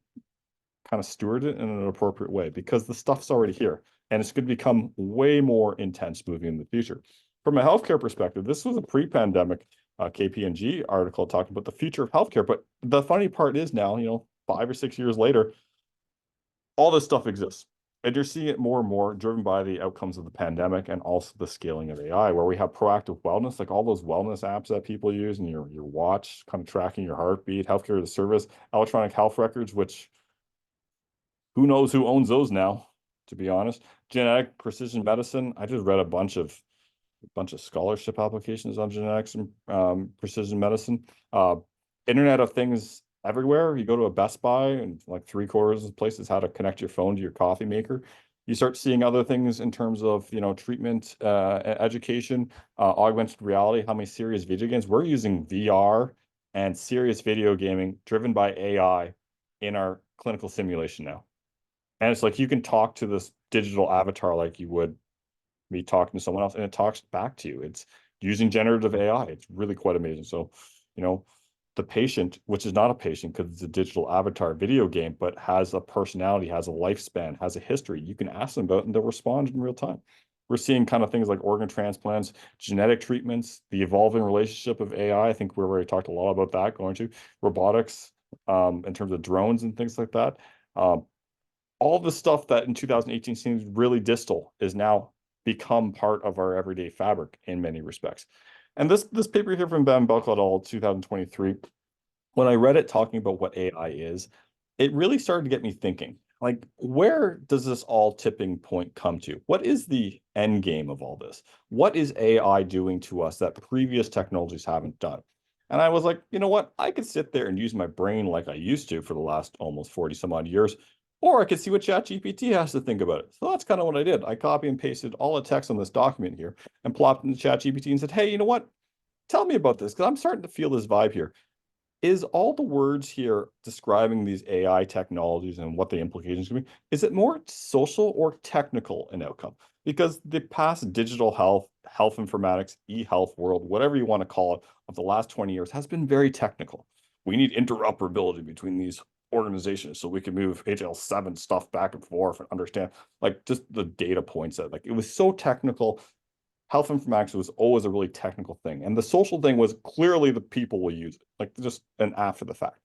kind of steward it in an appropriate way, because the stuff's already here and it's going to become way more intense moving in the future. From a healthcare perspective, this was a pre-pandemic KPMG article talking about the future of healthcare. But the funny part is now, 5 or 6 years later, all this stuff exists. And you're seeing it more and more driven by the outcomes of the pandemic and also the scaling of AI, where we have proactive wellness, like all those wellness apps that people use, and your watch kind of tracking your heartbeat, healthcare as a service, electronic health records, which who knows who owns those now, to be honest. Genetic precision medicine. I just read a bunch of scholarship applications on genetics and precision medicine. Internet of Things everywhere. You go to a Best Buy and like 3/4 of places how to connect your phone to your coffee maker. You start seeing other things in terms of, treatment, education, augmented reality, how many serious video games. We're using VR and serious video gaming driven by AI in our clinical simulation now. And it's like you can talk to this digital avatar like you would be talking to someone else, and it talks back to you. It's using generative AI. It's really quite amazing. So, you know, the patient, which is not a patient because it's a digital avatar video game, but has a personality, has a lifespan, has a history, you can ask them about it and they'll respond in real time. We're seeing kind of things like organ transplants, genetic treatments, the evolving relationship of AI. I think we've already talked a lot about that, going to robotics, in terms of drones and things like that. Um, all the stuff that in 2018 seems really distal is now become part of our everyday fabric in many respects. And this paper here from Ben Buckle et al. 2023, when I read it talking about what AI is, it really started to get me thinking, like, where does this all tipping point come to? What is the end game of all this? What is AI doing to us that previous technologies haven't done? And I was like, you know what? I could sit there and use my brain like I used to for the last almost 40 some odd years, or I could see what ChatGPT has to think about it. So that's kind of what I did. I copy and pasted all the text on this document here and plopped into ChatGPT and said, hey, you know what? Tell me about this because I'm starting to feel this vibe here. Is all the words here describing these AI technologies and what the implications can be, is it more social or technical in outcome? Because the past digital health, health informatics, e-health world, whatever you want to call it, of the last 20 years has been very technical. We need interoperability between these organizations so we can move HL7 stuff back and forth and understand like just the data points that like it was so technical. Health informatics was always a really technical thing. And the social thing was clearly the people will use it, like just an after the fact.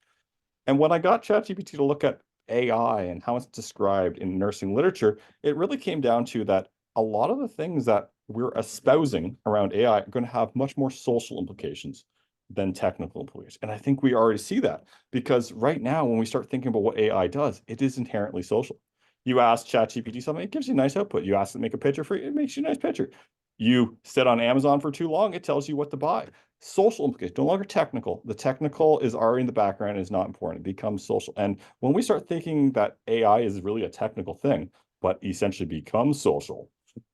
And when I got ChatGPT to look at AI and how it's described in nursing literature, it really came down to that a lot of the things that we're espousing around AI are going to have much more social implications than technical implications. And I think we already see that because right now, when we start thinking about what AI does, it is inherently social. You ask ChatGPT something, it gives you a nice output. You ask it to make a picture for you, it makes you a nice picture. You sit on Amazon for too long, it tells you what to buy. Social implications, no longer technical. The technical is already in the background, is not important. It becomes social. And when we start thinking that AI is really a technical thing, but essentially becomes social,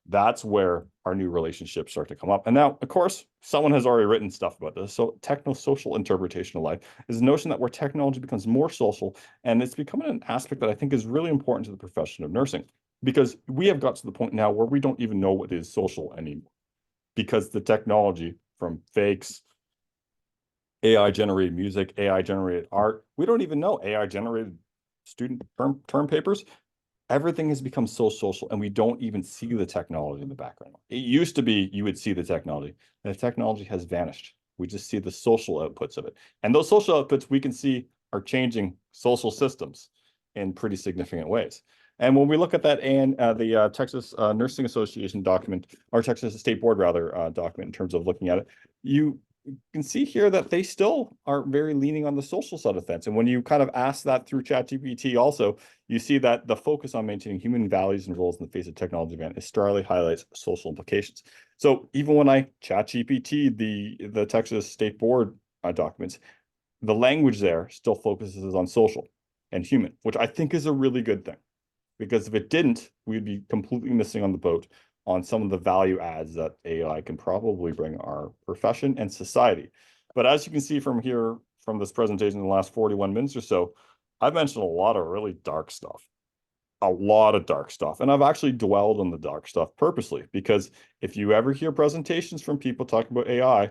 that's where our new relationships start to come up. And now, of course, someone has already written stuff about this. So techno-social interpretation of life is the notion that where technology becomes more social, and it's becoming an aspect that I think is really important to the profession of nursing, because we have got to the point now where we don't even know what is social anymore, because the technology from fakes, AI generated music, AI generated art, we don't even know AI generated student term papers. Everything has become so social and we don't even see the technology in the background. It used to be you would see the technology, and the technology has vanished. We just see the social outputs of it. And those social outputs we can see are changing social systems in pretty significant ways. And when we look at that and the Texas Nursing Association document, or Texas State Board rather document in terms of looking at it, you can see here that they still are very leaning on the social side of things. And when you kind of ask that through ChatGPT also, you see that the focus on maintaining human values and roles in the face of technology advancement strongly highlights social implications. So even when I ChatGPT the Texas State Board documents, the language there still focuses on social and human, which I think is a really good thing. Because if it didn't, we'd be completely missing on the boat on some of the value adds that AI can probably bring our profession and society. But as you can see from here, from this presentation in the last 41 minutes or so, I've mentioned a lot of really dark stuff, a lot of dark stuff. And I've actually dwelled on the dark stuff purposely, because if you ever hear presentations from people talking about AI,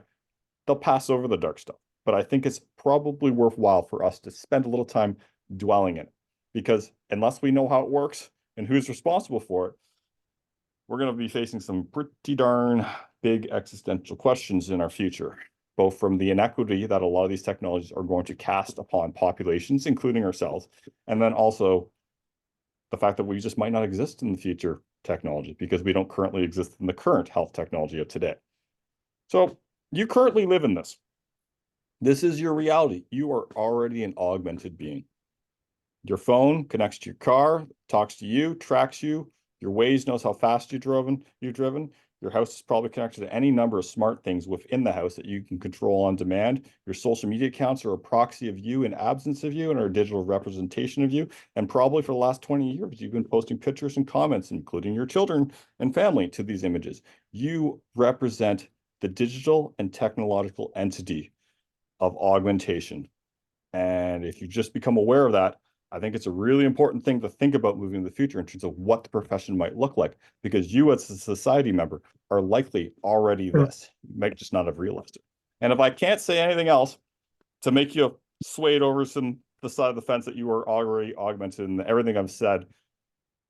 they'll pass over the dark stuff. But I think it's probably worthwhile for us to spend a little time dwelling in it, because unless we know how it works and who's responsible for it, we're going to be facing some pretty darn big existential questions in our future, both from the inequity that a lot of these technologies are going to cast upon populations, including ourselves, and then also the fact that we just might not exist in the future technology because we don't currently exist in the current health technology of today. So you currently live in this. This is your reality. You are already an augmented being. Your phone connects to your car, talks to you, tracks you. Your Waze knows how fast you've driven. Your house is probably connected to any number of smart things within the house that you can control on demand. Your social media accounts are a proxy of you in absence of you and are a digital representation of you. And probably for the last 20 years, you've been posting pictures and comments, including your children and family, to these images. You represent the digital and technological entity of augmentation. And if you just become aware of that, I think it's a really important thing to think about moving in the future in terms of what the profession might look like, because you as a society member are likely already this. You might just not have realized it. And if I can't say anything else to make you swayed over the side of the fence that you are already augmented, and everything I've said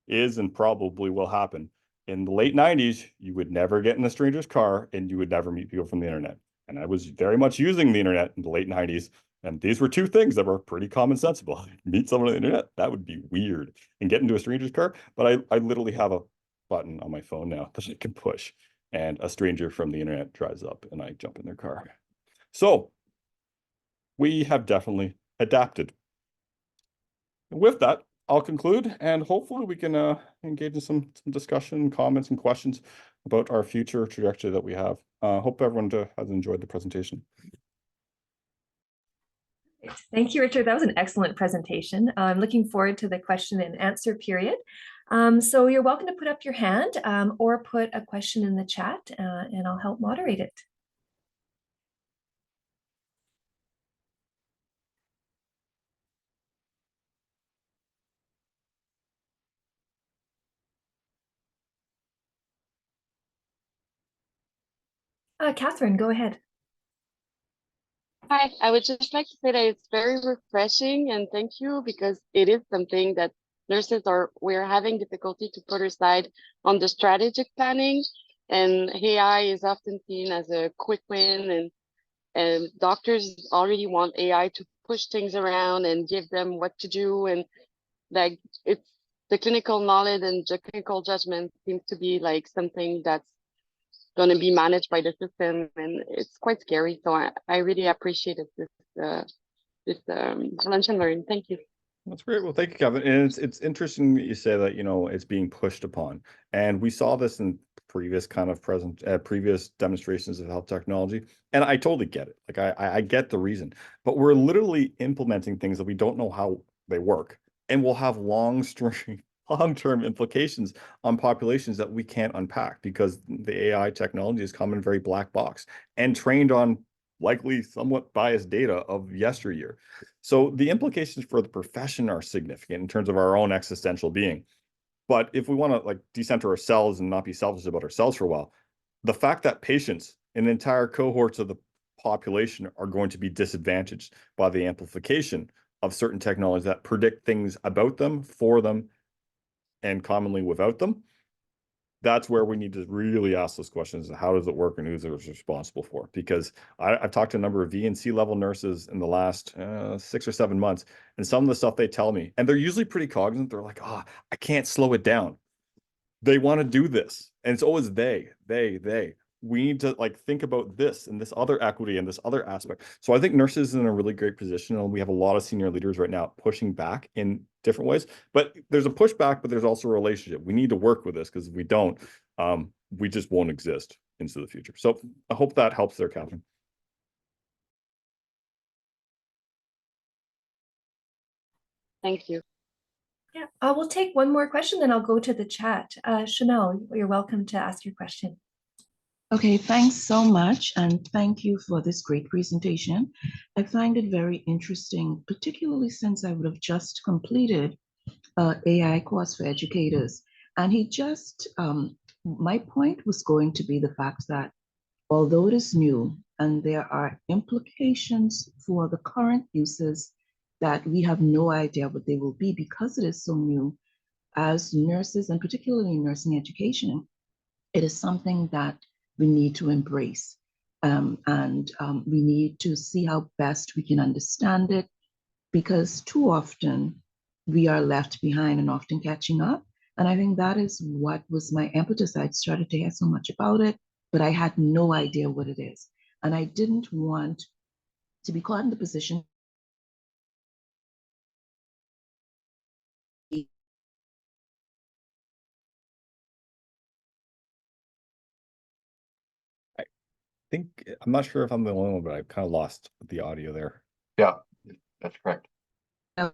is and probably will happen. In the late 90s, you would never get in a stranger's car and you would never meet people from the internet. And I was very much using the internet in the late 90s. And these were two things that were pretty common sensible. Meet someone on the internet, that would be weird. And get into a stranger's car. But I literally have a button on my phone now that I can push. And a stranger from the internet drives up and I jump in their car. So we have definitely adapted. With that, I'll conclude, and hopefully we can engage in some discussion, comments, and questions about our future trajectory that we have. Hope everyone has enjoyed the presentation. Thank you, Richard. That was an excellent presentation. I'm looking forward to the question and answer period. So you're welcome to put up your hand or put a question in the chat, and I'll help moderate it. Catherine, go ahead. Hi, I would just like to say that it's very refreshing and thank you, because it is something that we're having difficulty to put aside on the strategic planning, and AI is often seen as a quick win, and doctors already want AI to push things around and give them what to do, and like it's the clinical knowledge and the clinical judgment seems to be like something that's going to be managed by the system, and it's quite scary. So I really appreciated this lunch and learn. Thank you. That's great. Well, thank you, Kevin. And it's interesting that you say that, you know, it's being pushed upon. And we saw this in previous previous demonstrations of health technology. And I totally get it. Like I get the reason, but we're literally implementing things that we don't know how they work and will have long-term implications on populations that we can't unpack, because the AI technology is coming very black box and trained on likely somewhat biased data of yesteryear. So the implications for the profession are significant in terms of our own existential being. But if we want to like decenter ourselves and not be selfish about ourselves for a while, the fact that patients and entire cohorts of the population are going to be disadvantaged by the amplification of certain technologies that predict things about them, for them, and commonly without them, that's where we need to really ask those questions. How does it work and who's responsible for it? Because I've talked to a number of V and C level nurses in the last 6 or 7 months, and some of the stuff they tell me, and they're usually pretty cognizant. They're like, oh, I can't slow it down. They want to do this. And it's always they. We need to like think about this and this other equity and this other aspect. So I think nurses in a really great position, and we have a lot of senior leaders right now pushing back in different ways. But there's a pushback, but there's also a relationship. We need to work with this, because if we don't, we just won't exist into the future. So I hope that helps there, Catherine. Thank you. Yeah, we'll take one more question, then I'll go to the chat. Chanel, you're welcome to ask your question. Okay, thanks so much. And thank you for this great presentation. I find it very interesting, particularly since I would have just completed AI course for educators. And my point was going to be the fact that although it is new and there are implications for the current uses that we have no idea what they will be because it is so new, as nurses, and particularly in nursing education, it is something that we need to embrace. And we need to see how best we can understand it, because too often we are left behind and often catching up. And I think that is what was my impetus. I'd started to hear so much about it, but I had no idea what it is. And I didn't want to be caught in the position. I'm not sure if I'm the only one, but I kind of lost the audio there. Yeah, that's correct. I'm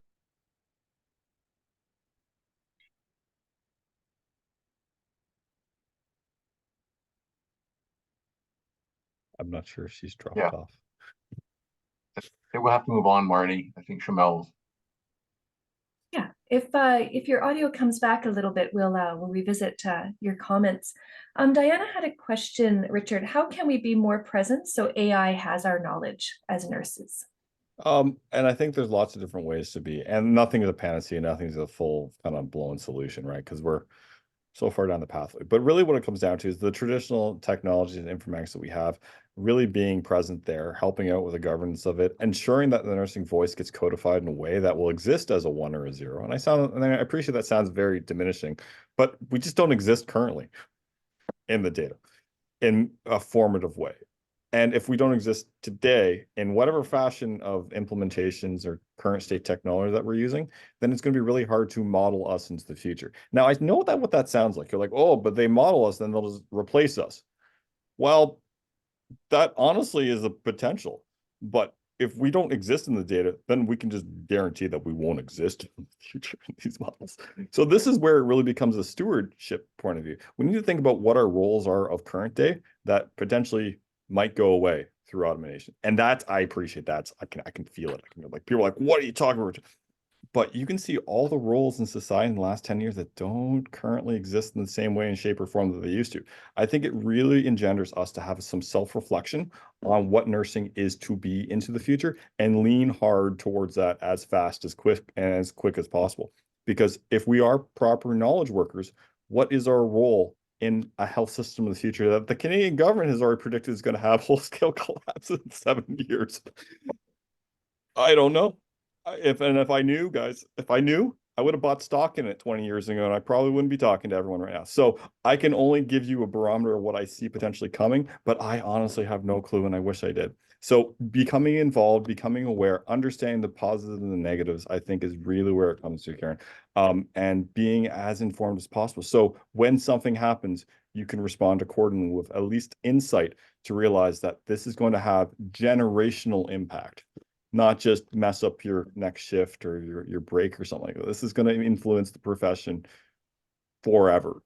not sure if she's dropped off. We'll have to move on, Marty. I think Shamel's. If your audio comes back a little bit, we'll revisit your comments. Diana had a question, Richard. How can we be more present so AI has our knowledge as nurses? And I think there's lots of different ways to be, and nothing is a panacea, nothing is a full kind of blown solution, right? Because we're so far down the pathway. But really what it comes down to is the traditional technologies and informatics that we have really being present there, helping out with the governance of it, ensuring that the nursing voice gets codified in a way that will exist as a 1 or a 0. And I appreciate that sounds very diminishing, but we just don't exist currently in the data in a formative way. And if we don't exist today in whatever fashion of implementations or current state technology that we're using, then it's going to be really hard to model us into the future. Now, I know that what that sounds like. You're like, oh, but they model us, then they'll just replace us. Well, that honestly is a potential. But if we don't exist in the data, then we can just guarantee that we won't exist in the future in these models. So this is where it really becomes a stewardship point of view. We need to think about what our roles are of current day that potentially might go away through automation. And that I appreciate that. I can feel it. Like people are like, what are you talking about? But you can see all the roles in society in the last 10 years that don't currently exist in the same way and shape or form that they used to. I think it really engenders us to have some self-reflection on what nursing is to be into the future and lean hard towards that as fast as quick as possible. Because if we are proper knowledge workers, what is our role in a health system of the future that the Canadian government has already predicted is going to have whole-scale collapse in 7 years? I don't know. If I knew, guys, if I knew, I would have bought stock in it 20 years ago, and I probably wouldn't be talking to everyone right now. So I can only give you a barometer of what I see potentially coming, but I honestly have no clue, and I wish I did. So becoming involved, becoming aware, understanding the positives and the negatives, I think is really where it comes to, Karen. And being as informed as possible. So when something happens, you can respond accordingly with at least insight to realize that this is going to have generational impact, not just mess up your next shift or your break or something like that. This is going to influence the profession forever.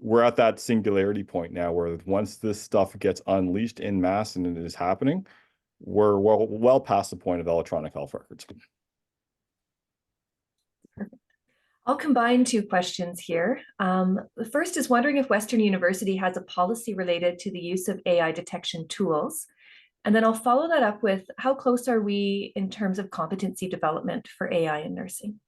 We're at that singularity point now where once this stuff gets unleashed in mass and it is happening, we're well past the point of electronic health records. I'll combine two questions here. The first is wondering if Western University has a policy related to the use of AI detection tools. And then I'll follow that up with how close are we in terms of competency development for AI in nursing?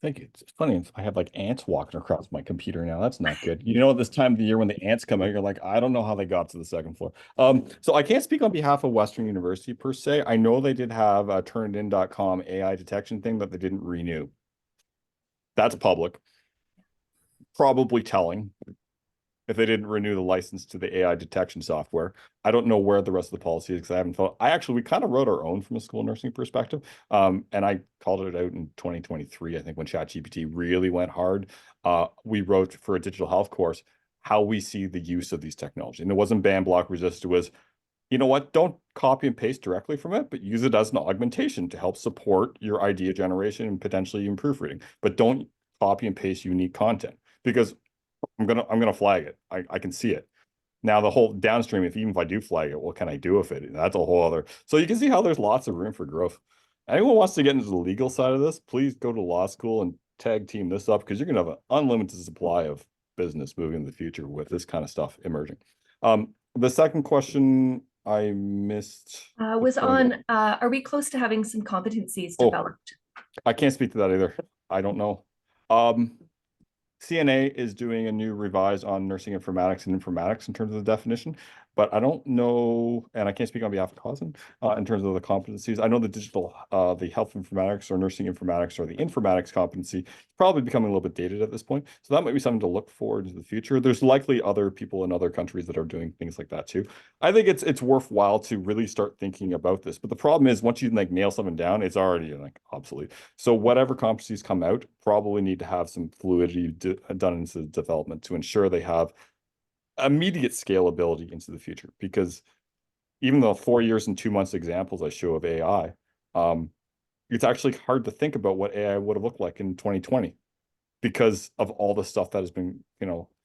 Thank you. It's funny. I have like ants walking across my computer now. That's not good. You know, at this time of the year when the ants come out, you're like, I don't know how they got to the second floor. So I can't speak on behalf of Western University per se. I know they did have a turnedin.com AI detection thing that they didn't renew. That's public. Probably telling if they didn't renew the license to the AI detection software. I don't know where the rest of the policy is because I haven't thought. We kind of wrote our own from a school nursing perspective. And I called it out in 2023, I think, when ChatGPT really went hard. We wrote for a digital health course how we see the use of these technologies. And it wasn't ban block resist. It was, you know what, don't copy and paste directly from it, but use it as an augmentation to help support your idea generation and potentially even proofreading. But don't copy and paste unique content because I'm gonna flag it. I can see it. Now the whole downstream, even if I do flag it, what can I do with it? That's a whole other. So you can see how there's lots of room for growth. Anyone wants to get into the legal side of this, please go to law school and tag team this up because you're gonna have an unlimited supply of business moving in the future with this kind of stuff emerging. The second question I missed Was on, are we close to having some competencies developed? I can't speak to that either. I don't know. CNA is doing a new revise on nursing informatics and informatics in terms of the definition, but I don't know, and I can't speak on behalf of CASN in terms of the competencies. I know the the health informatics or nursing informatics or the informatics competency is probably becoming a little bit dated at this point. So that might be something to look forward to the future. There's likely other people in other countries that are doing things like that too. I think it's worthwhile to really start thinking about this. But the problem is once you like nail something down, it's already like obsolete. So whatever competencies come out probably need to have some fluidity done into the development to ensure they have immediate scalability into the future. Because even though 4 years and 2 months examples I show of AI, it's actually hard to think about what AI would have looked like in 2020 because of all the stuff that has been,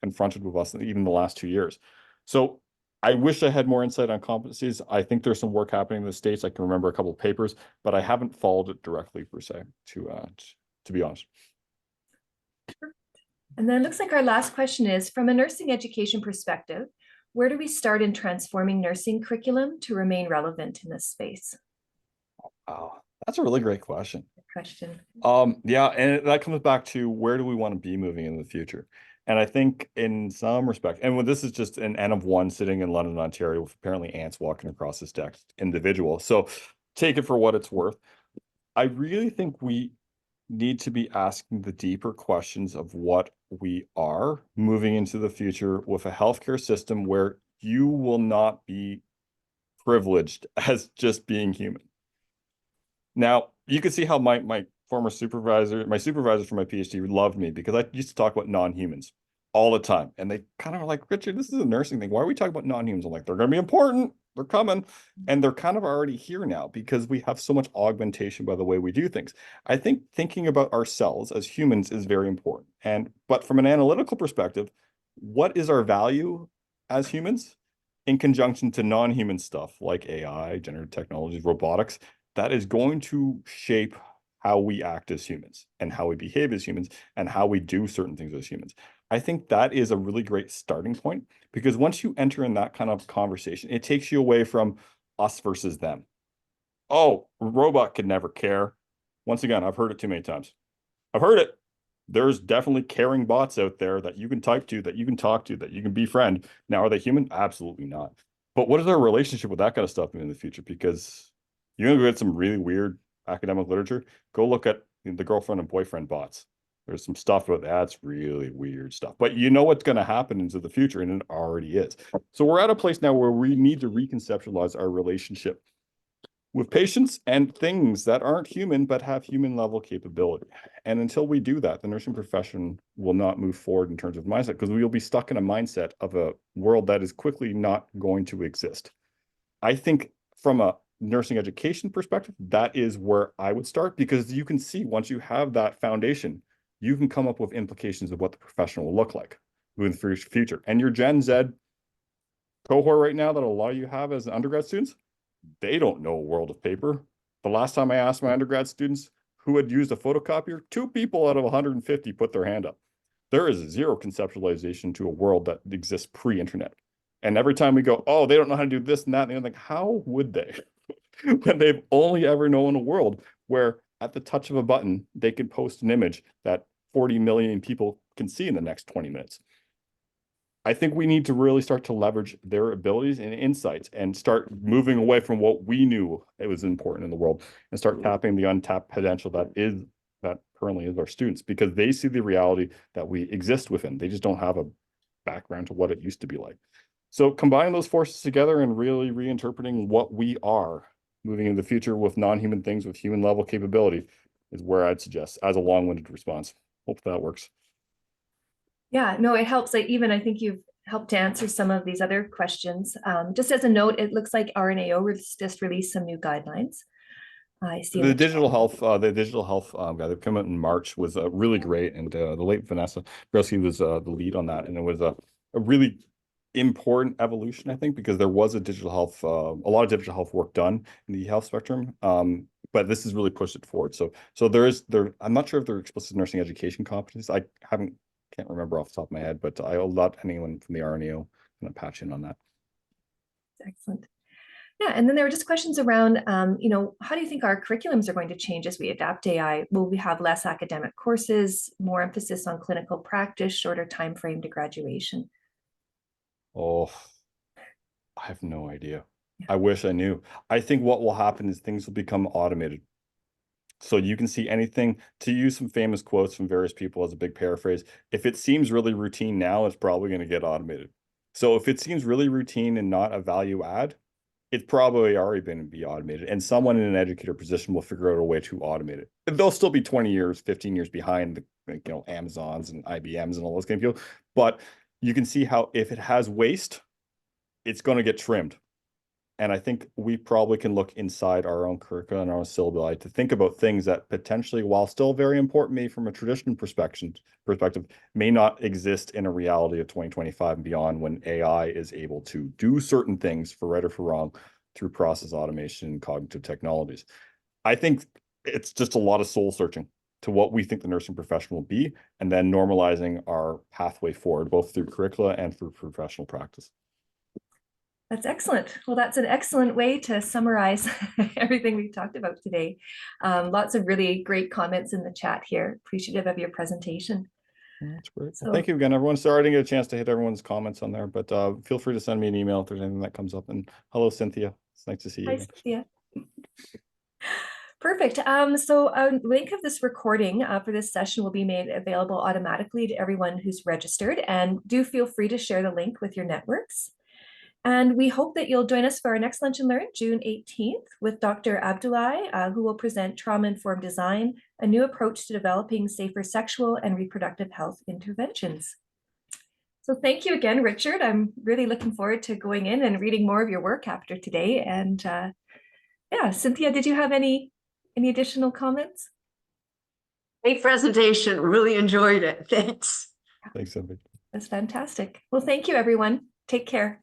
confronted with us in even the last 2 years. So I wish I had more insight on competencies. I think there's some work happening in the States. I can remember a couple of papers, but I haven't followed it directly per se, to be honest. And then it looks like our last question is, from a nursing education perspective, where do we start in transforming nursing curriculum to remain relevant in this space? Oh, that's a really great question. Good question. Yeah, and that comes back to where do we want to be moving in the future? And I think in some respect, and when this is just an N of one sitting in London, Ontario, with apparently ants walking across this deck individual. So take it for what it's worth. I really think we need to be asking the deeper questions of what we are moving into the future with a healthcare system where you will not be privileged as just being human. Now, you can see how my former supervisor, my supervisor for my PhD loved me because I used to talk about non-humans all the time. And they kind of were like, Richard, this is a nursing thing. Why are we talking about non-humans? I'm like, they're going to be important. They're coming. And they're kind of already here now because we have so much augmentation by the way we do things. I think thinking about ourselves as humans is very important. But from an analytical perspective, what is our value as humans in conjunction to non-human stuff like AI, generative technologies, robotics? That is going to shape how we act as humans and how we behave as humans and how we do certain things as humans. I think that is a really great starting point because once you enter in that kind of conversation, it takes you away from us versus them. Oh, a robot could never care. Once again, I've heard it too many times. I've heard it. There's definitely caring bots out there that you can type to, that you can talk to, that you can befriend. Now, are they human? Absolutely not. But what is our relationship with that kind of stuff in the future? Because you're going to get some really weird academic literature. Go look at the girlfriend and boyfriend bots. There's some stuff about that's really weird stuff. But you know what's going to happen into the future, and it already is. So we're at a place now where we need to reconceptualize our relationship with patients and things that aren't human but have human level capability. And until we do that, the nursing profession will not move forward in terms of mindset because we will be stuck in a mindset of a world that is quickly not going to exist. I think from a nursing education perspective, that is where I would start because you can see once you have that foundation, you can come up with implications of what the profession will look like moving through the future. And your Gen Z cohort right now that a lot of you have as undergrad students, they don't know a world of paper. The last time I asked my undergrad students who had used a photocopier, 2 people out of 150 put their hand up. There is zero conceptualization to a world that exists pre-internet. And every time we go, oh, they don't know how to do this and that, and they're like, how would they? When they've only ever known a world where at the touch of a button, they can post an image that 40 million people can see in the next 20 minutes. I think we need to really start to leverage their abilities and insights and start moving away from what we knew it was important in the world and start tapping the untapped potential that currently is our students because they see the reality that we exist within. They just don't have a background to what it used to be like. So combining those forces together and really reinterpreting what we are moving into the future with non-human things with human level capability is where I'd suggest as a long-winded response. Hope that works. Yeah, no, it helps. I think you've helped to answer some of these other questions. Just as a note, it looks like RNAO just released some new guidelines. I see The digital health guy that came out in March was really great, and the late Vanessa Brelsky was the lead on that, and it was a really important evolution, I think, because there was a lot of digital health work done in the health spectrum, but this has really pushed it forward. So I'm not sure if there are explicit nursing education competencies. Can't remember off the top of my head, but I'll let anyone from the RNAO kind of patch in on that. Excellent. Yeah, and then there were just questions around, how do you think our curriculums are going to change as we adapt AI? Will we have less academic courses, more emphasis on clinical practice, shorter time frame to graduation? Oh, I have no idea. I wish I knew. I think what will happen is things will become automated. So you can see anything, to use some famous quotes from various people as a big paraphrase, if it seems really routine now, it's probably going to get automated. So if it seems really routine and not a value add, it's probably already been to be automated. And someone in an educator position will figure out a way to automate it. They'll still be 20 years, 15 years behind the Amazons and IBMs and all those kind of people. But you can see how if it has waste, it's going to get trimmed. And I think we probably can look inside our own curricula and our own syllabi to think about things that potentially, while still very important maybe from a tradition perspective, may not exist in a reality of 2025 and beyond, when AI is able to do certain things, for right or for wrong, through process automation and cognitive technologies. I think it's just a lot of soul searching to what we think the nursing profession will be, and then normalizing our pathway forward, both through curricula and through professional practice. That's excellent. Well, that's an excellent way to summarize everything we've talked about today. Lots of really great comments in the chat here. Appreciative of your presentation. That's great. So, Well, thank you again, everyone. Sorry I didn't get a chance to hit everyone's comments on there, but feel free to send me an email if there's anything that comes up. And hello, Cynthia. It's nice to see you hi, again. Cynthia. Perfect. So a link of this recording for this session will be made available automatically to everyone who's registered. And do feel free to share the link with your networks. And we hope that you'll join us for our next Lunch and Learn, June 18th, with Dr. Abdullahi, who will present Trauma-Informed Design, a new approach to developing safer sexual and reproductive health interventions. So thank you again, Richard. I'm really looking forward to going in and reading more of your work after today. And yeah, Cynthia, did you have any additional comments? Great presentation. Really enjoyed it. Thanks. Thanks, Cynthia. That's fantastic. Well, thank you, everyone. Take care.